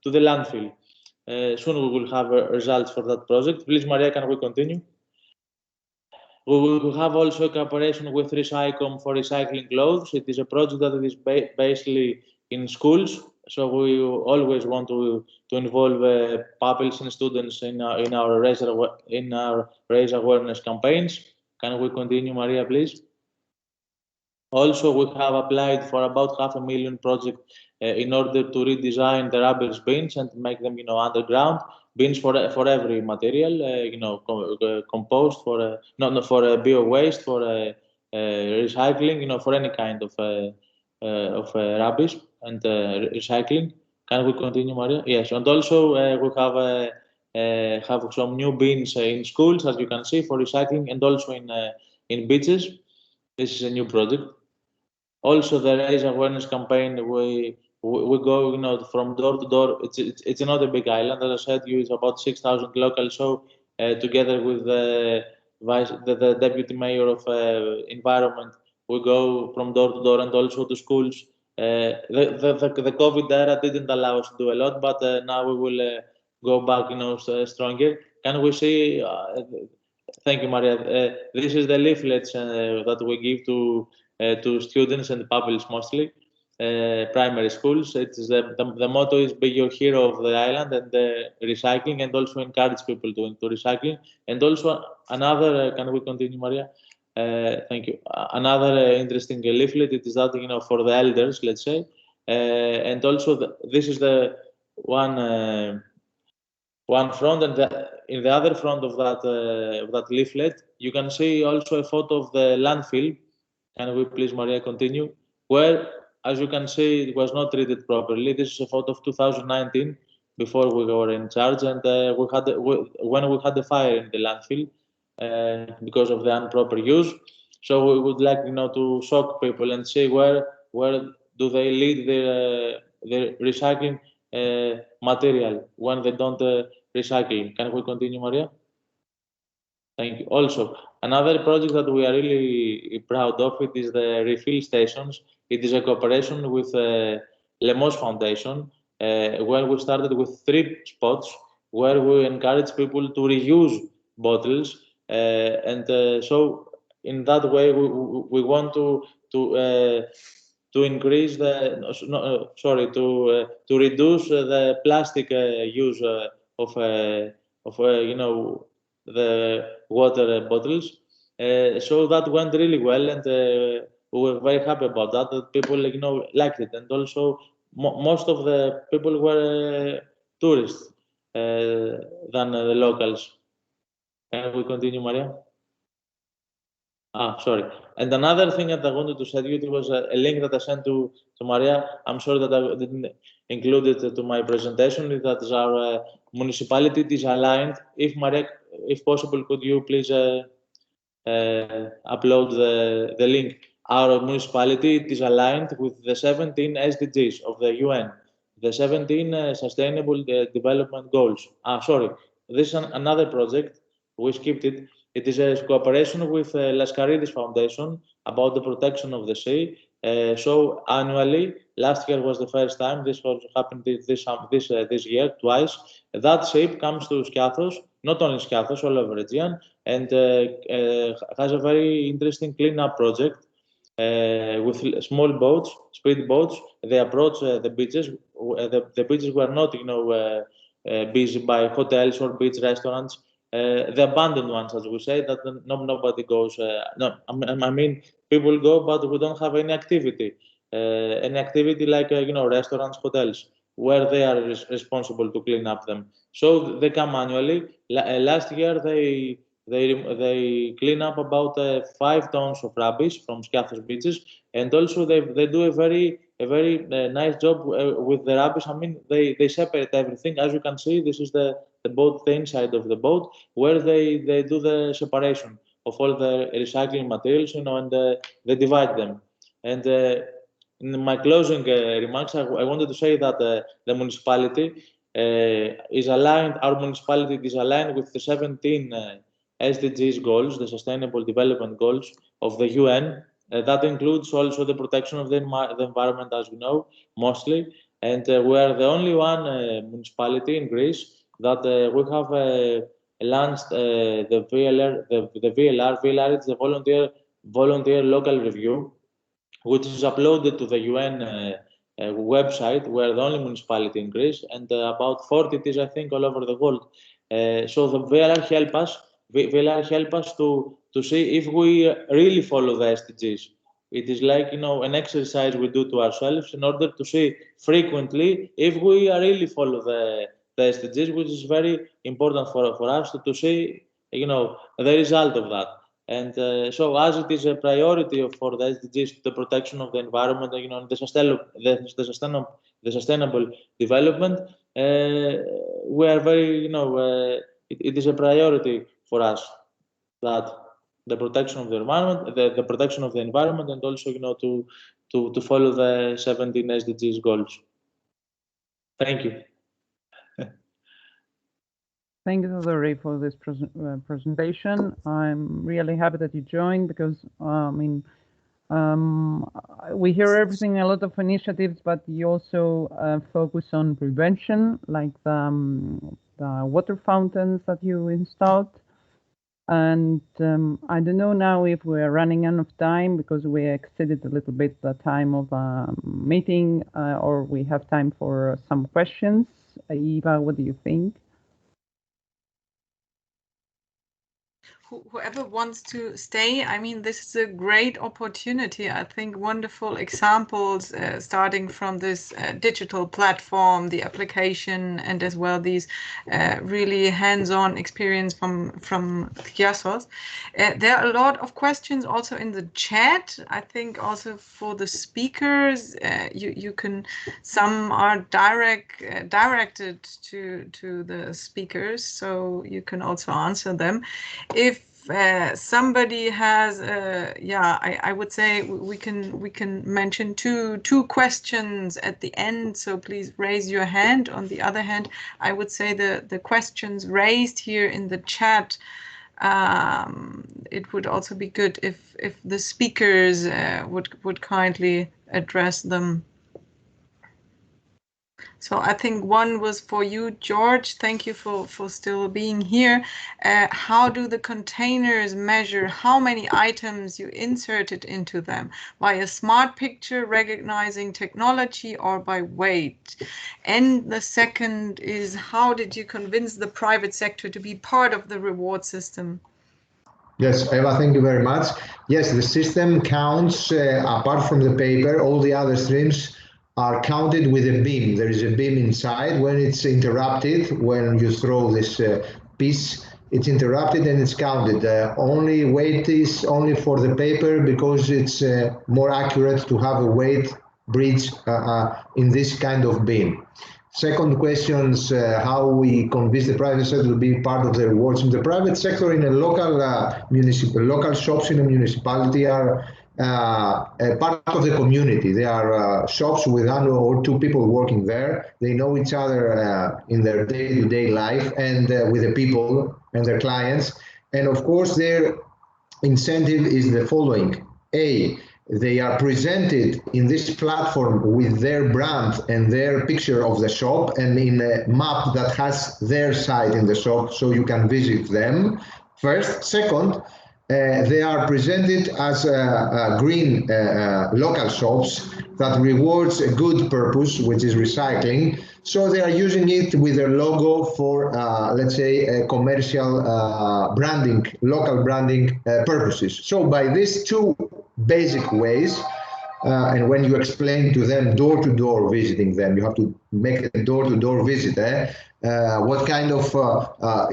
the landfill. Soon we will have results for that project. Please, Maria, can we continue? We will have also a cooperation with Recycom for recycling clothes. It is a project that is basically in schools. So we always want to involve pupils and students in our raise awareness campaigns. Can we continue, Maria, please? Also, we have applied for about $500,000 project in order to redesign the rubbish bins and make them, underground bins for every material, compost for bio waste, for recycling, for any kind of rubbish and recycling. Can we continue, Maria? Yes, and also we have some new bins in schools, as you can see, for recycling, and also in beaches. This is a new project. Also, the raise awareness campaign, we go, from door to door. It's not a big island, as I said. It's about 6,000 locals. So, together with the deputy mayor of environment, we go from door to door and also to schools. The COVID era didn't allow us to do a lot, but now we will go back, stronger. Can we see? Thank you, Maria. This is the leaflets that we give to students and pupils, mostly primary schools. It's the motto is "Be your hero of the island" and recycling, and also encourage people to recycling. And also another, can we continue, Maria? Thank you. Another interesting leaflet. It is that for the elders, let's say, and also this is the one front, and in the other front of that leaflet, you can see also a photo of the landfill. Can we please, Maria, continue? Where, as you can see, it was not treated properly. This is a photo of 2019, before we were in charge, and when we had the fire in the landfill because of the improper use. So we would like, to shock people and see where do they lead their recycling material when they don't recycle. Can we continue, Maria? Thank you. Also, another project that we are really proud of, it is the refill stations. It is a cooperation with Lemos Foundation, where we started with 3 spots where we encourage people to reuse bottles, and so in that way we want to increase to reduce the plastic use of the water bottles. So that went really well, and we were very happy about that. That people liked it, and also most of the people were tourists than the locals. Can we continue, Maria? Sorry. And another thing that I wanted to send you, it was a link that I sent to Maria. I'm sorry that I didn't include it to my presentation. That is our municipality is aligned. If Maria, if possible, could you please upload the link? Our municipality is aligned with the 17 SDGs of the UN, the 17 Sustainable Development Goals. Sorry. This is another project. We skipped it. It is a cooperation with Lascaridis Foundation about the protection of the sea. So annually, last year was the first time. This was happened this year twice. That ship comes to Skiathos, not only Skiathos, all over Aegean, and has a very interesting cleanup project with small boats, speed boats. They approach the beaches. The beaches were not, busy by hotels or beach restaurants. The abandoned ones, as we say, that nobody goes. No, I mean, people go, but we don't have any activity like restaurants, hotels. where they are responsible to clean up them. So they come manually. Last year they clean up about 5 tons of rubbish from Skiathos beaches, and also they do a very nice job with the rubbish. I mean, they separate everything. As you can see, this is the boat, the inside of the boat, where they do the separation of all the recycling materials, and they divide them. And in my closing remarks, I wanted to say that the municipality is aligned. Our municipality is aligned with the 17 SDGs goals, the Sustainable Development Goals of the UN. That includes also the protection of the environment, as you know, mostly. And we are the only one municipality in Greece that we have launched the VLR. The VLR. VLR is the volunteer local review, which is uploaded to the UN website. We're the only municipality in Greece, and about 40 it is, I think, all over the world. So the VLR help us to see if we really follow the SDGs. It is like, an exercise we do to ourselves in order to see frequently if we really follow the SDGs, which is very important for us to see, the result of that. And so, as it is a priority for the SDGs, the protection of the environment, the sustainable development, we are very, it is a priority for us that the protection of the environment, the protection of the environment, and also, to follow the 17 SDGs goals. Thank you. Thank you, Theodore, for this presentation. I'm really happy that you joined because, we hear everything, a lot of initiatives, but you also focus on prevention, like the water fountains that you installed. And I don't know now if we're running out of time because we exceeded a little bit the time of meeting, or we have time for some questions. Eva, what do you think? Whoever wants to stay, I mean, this is a great opportunity. I think wonderful examples, starting from this digital platform, the application, and as well these really hands-on experience from Skiathos. There are a lot of questions also in the chat. I think also for the speakers, you can, some are directed to the speakers, so you can also answer them. If somebody has, I would say we can mention two questions at the end. So please raise your hand. On the other hand, I would say the questions raised here in the chat, it would also be good if the speakers would kindly address them. So I think one was for you, George. Thank you for still being here. How do the containers measure how many items you inserted into them? By a smart picture recognizing technology or by weight? And the second is, how did you convince the private sector to be part of the reward system? Yes, Eva, thank you very much. Yes, the system counts, apart from the paper, all the other streams are counted with a beam. There is a beam inside. When it's interrupted, when you throw this piece, it's interrupted and it's counted. Only weight is only for the paper because it's more accurate to have a weight bridge in this kind of beam. Second question is how we convince the private sector to be part of the rewards. The private sector in a local shops in a municipality are a part of the community. They are shops with 1 or 2 people working there. They know each other in their day-to-day life and with the people and their clients. And of course, their incentive is the following. A, they are presented in this platform with their brand and their picture of the shop and in a map that has their site in the shop so you can visit them first. Second, they are presented as green local shops that rewards a good purpose, which is recycling. So they are using it with their logo for, let's say, commercial branding, local branding purposes. So by these two basic ways, and when you explain to them door-to-door visiting them, you have to make a door-to-door visit. What kind of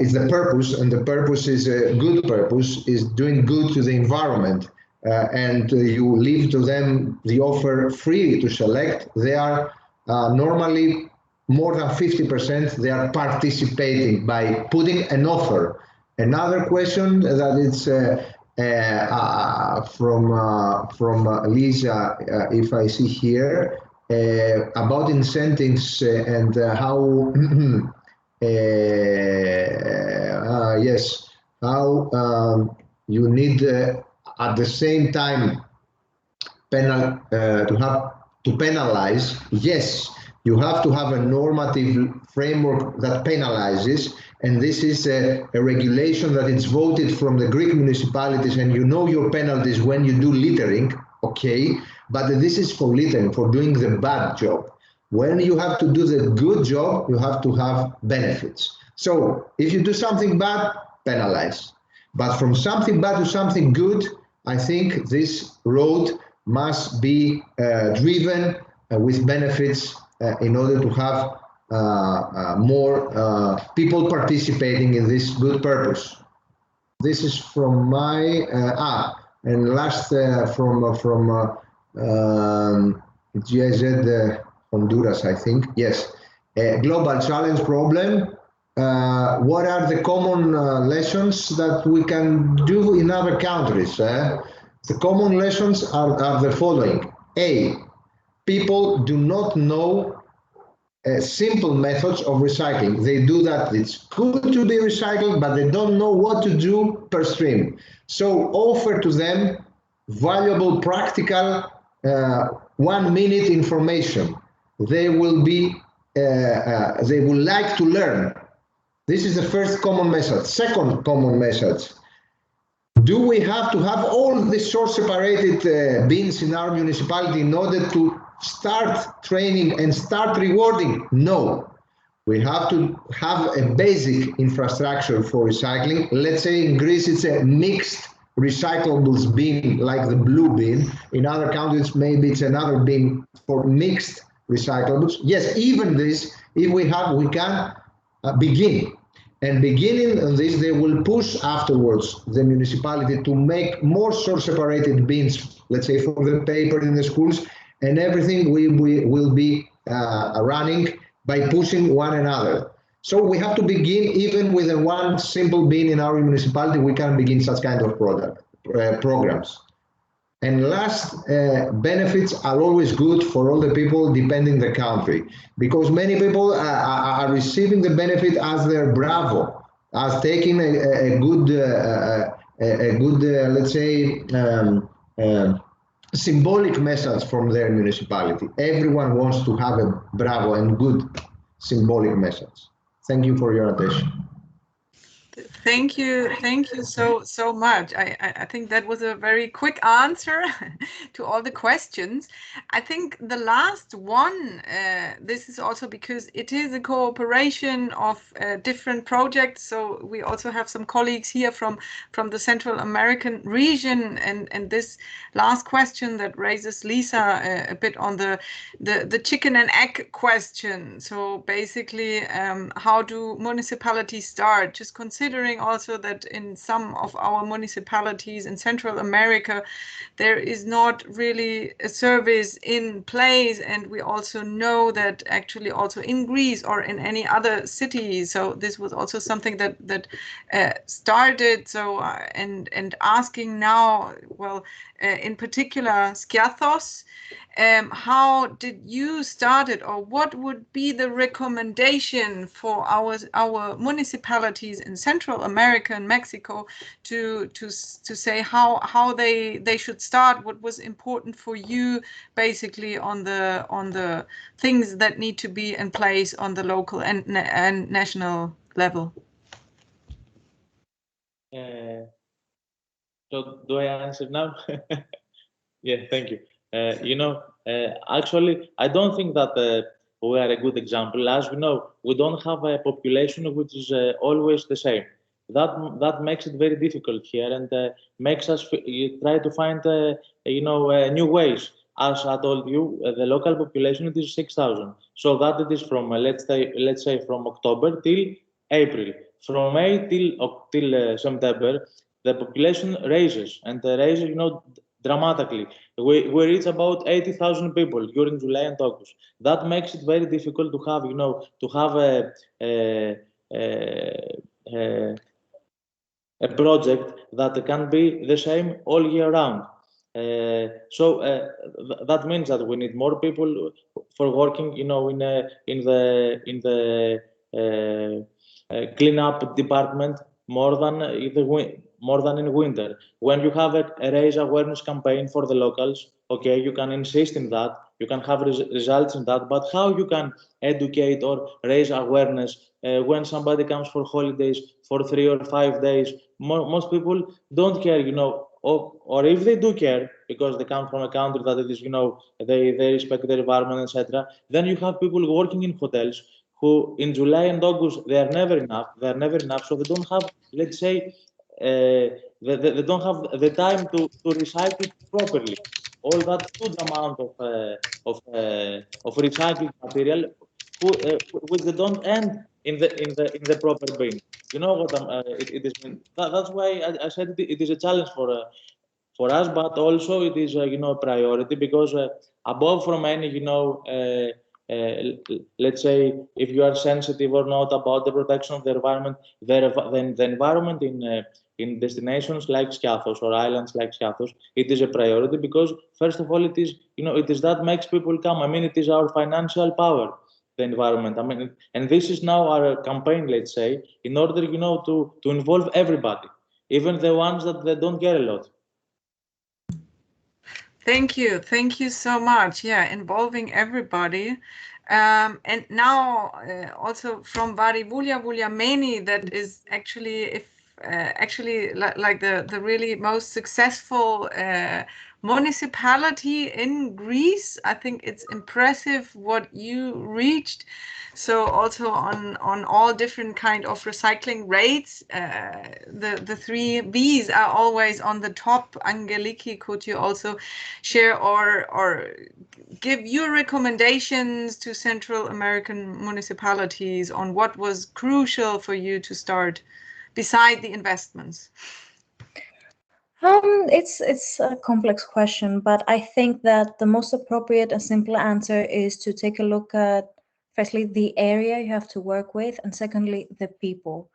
is the purpose? And the purpose is a good purpose, is doing good to the environment. And you leave to them the offer free to select. They are normally more than 50%, they are participating by putting an offer. Another question that it's from Lisa, if I see here, about incentives and how, yes, how you need at the same time to penalize. Yes, you have to have a normative framework that penalizes, and this is a regulation that is voted from the Greek municipalities, and you know your penalties when you do littering, okay? But this is for littering, for doing the bad job. When you have to do the good job, you have to have benefits. So if you do something bad, penalize. But from something bad to something good, I think this road must be driven with benefits in order to have more people participating in this good purpose. This is from my and last from GIZ Honduras, I think. Yes, global challenge problem. What are the common lessons that we can do in other countries? The common lessons are the following. A, people do not know simple methods of recycling. They do that, it's good to be recycled, but they don't know what to do per stream. So offer to them valuable, practical, 1 minute information. They will be, they will like to learn. This is the first common message. Second common message. Do we have to have all the source separated bins in our municipality in order to start training and start rewarding? No. We have to have a basic infrastructure for recycling. Let's say in Greece it's a mixed recyclables bin, like the blue bin. In other countries maybe it's another bin for mixed recyclables. Yes, even this, if we have, we can begin. And beginning on this, they will push afterwards the municipality to make more source separated bins, let's say for the paper in the schools, and everything will be running by pushing one another. So we have to begin even with a one simple bin in our municipality, we can begin such kind of programs. And last, benefits are always good for all the people depending the country, because many people are receiving the benefit as their bravo, as taking a good, let's say, symbolic message from their municipality. Everyone wants to have a bravo and good symbolic message. Thank you for your attention. Thank you so much. I think that was a very quick answer to all the questions. I think the last one, this is also because it is a cooperation of different projects. So we also have some colleagues here from the Central American region, and this last question that raises Lisa a bit on the chicken and egg question. So basically, how do municipalities start? Just considering also that in some of our municipalities in Central America, there is not really a service in place, and we also know that actually also in Greece or in any other city. So this was also something that started. So and asking now, well, in particular, Skiathos, how did you start it, or what would be the recommendation for our municipalities in Central America and Mexico to say how they should start? What was important for you, basically, on the things that need to be in place on the local and national level? So do I answer now? Yeah, thank you. Actually, I don't think that we are a good example. As we know, we don't have a population which is always the same. That makes it very difficult here, and makes us try to find new ways. as I told you, the local population it is 6,000. So that it is from let's say from October till April. From May till September, the population raises and raises, dramatically. We reach about 80,000 people during July and August. That makes it very difficult to have, a project that can be the same all year round. That means that we need more people for working, in the cleanup department more than in winter. When you have a raise awareness campaign for the locals, okay, you can insist in that, you can have results in that, but how you can educate or raise awareness when somebody comes for holidays for 3 or 5 days? Most people don't care, or if they do care because they come from a country that it is, they respect the environment, etc. Then you have people working in hotels who in July and August they are never enough, so they don't have, let's say, they don't have the time to recycle properly all that huge amount of recycled material, which they don't end in the proper bin. You know what it is. That's why I said it is a challenge for us, but also it is a priority because above from any let's say if you are sensitive or not about the protection of the environment, the environment in destinations like Skiathos or islands like Skiathos, it is a priority because first of all it is that makes people come. I mean, it is our financial power, the environment. I mean, and this is now our campaign, let's say, in order to involve everybody, even the ones that they don't get a lot. Thank you so much. Yeah, involving everybody. And now also from Varivulia that is actually like the really most successful municipality in Greece. I think it's impressive what you reached. So also on all different kind of recycling rates, the 3 Bs are always on the top. Angeliki, could you also share or give your recommendations to Central American municipalities on what was crucial for you to start beside the investments? It's a complex question, but I think that the most appropriate and simple answer is to take a look at, firstly, the area you have to work with, and secondly, the people.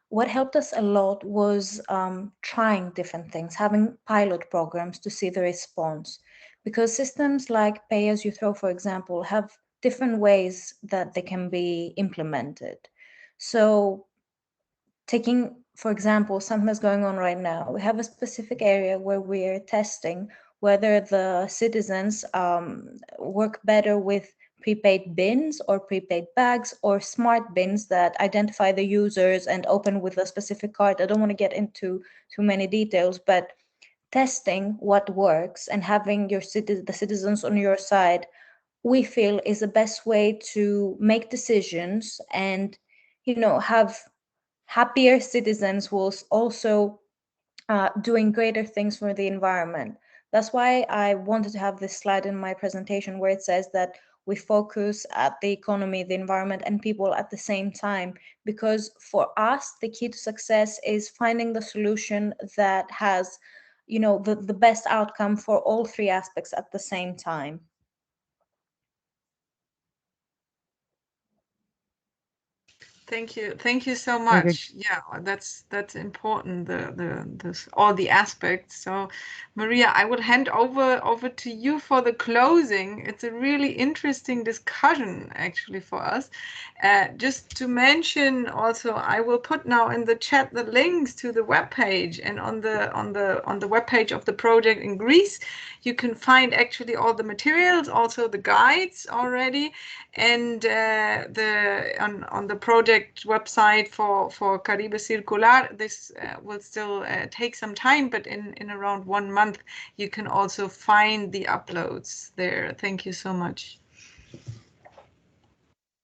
What helped us a lot was trying different things, having pilot programs to see the response. Because systems like pay as you throw, for example, have different ways that they can be implemented. So taking, for example, something that's going on right now, we have a specific area where we're testing whether the citizens work better with prepaid bins or prepaid bags or smart bins that identify the users and open with a specific card. I don't want to get into too many details, but testing what works and having the citizens on your side, we feel is the best way to make decisions and, have happier citizens will also doing greater things for the environment. That's why I wanted to have this slide in my presentation where it says that we focus at the economy, the environment, and people at the same time, because for us, the key to success is finding the solution that has, the best outcome for all 3 aspects at the same time. Thank you so much. Yeah, that's important. All the aspects. So, Maria, I would hand over to you for the closing. It's a really interesting discussion actually for us. Just to mention also, I will put now in the chat the links to the webpage, and on the webpage of the project in Greece, you can find actually all the materials, also the guides already, and on the project website for Caribe Circular. This will still take some time, but in around 1 month, you can also find the uploads there. Thank you so much.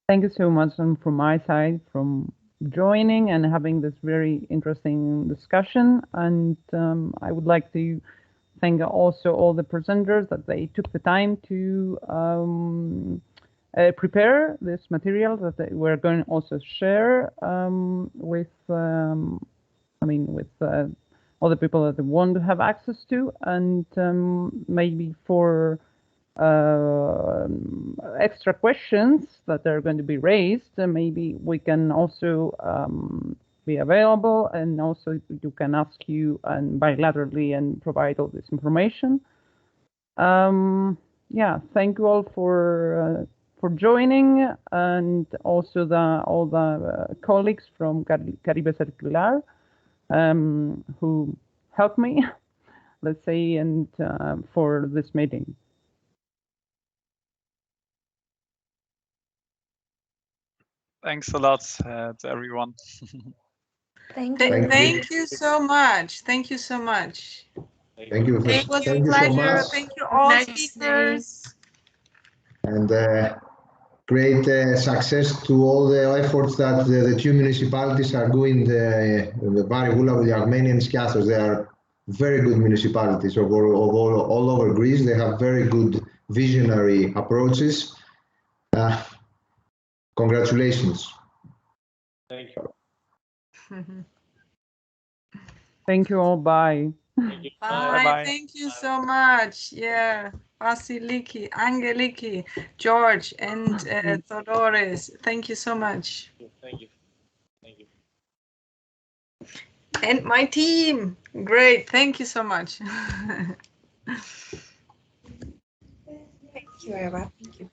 Thank you so much, and from my side, from joining and having this very interesting discussion. And I would like to thank also all the presenters that they took the time to prepare this material that we're going to also share with all the people that they want to have access to, and maybe for extra questions that are going to be raised, maybe we can also be available, and also you can ask you and bilaterally and provide all this information. Yeah, thank you all for joining, and also all the colleagues from Caribe Circular who helped me, let's say, and for this meeting. Thanks a lot to everyone. Thank you. Thank you so much. Thank you so much. Thank you. It was Thank a you so pleasure. much. Thank you all Nice speakers. And great success to all the efforts that the two municipalities are doing, the Varigula with the Armenians, Skiathos. They are very good municipalities all over Greece. They have very good visionary approaches. Congratulations. Thank you. Thank you all. Bye. Thank you. Bye. Bye-bye. Thank you so much. Yeah. Vasiliki, Angeliki, George, and Theodoris. Thank you so much. Thank you. Thank you. And my team. Great. Thank you so much. Thank you, Eva. Thank you.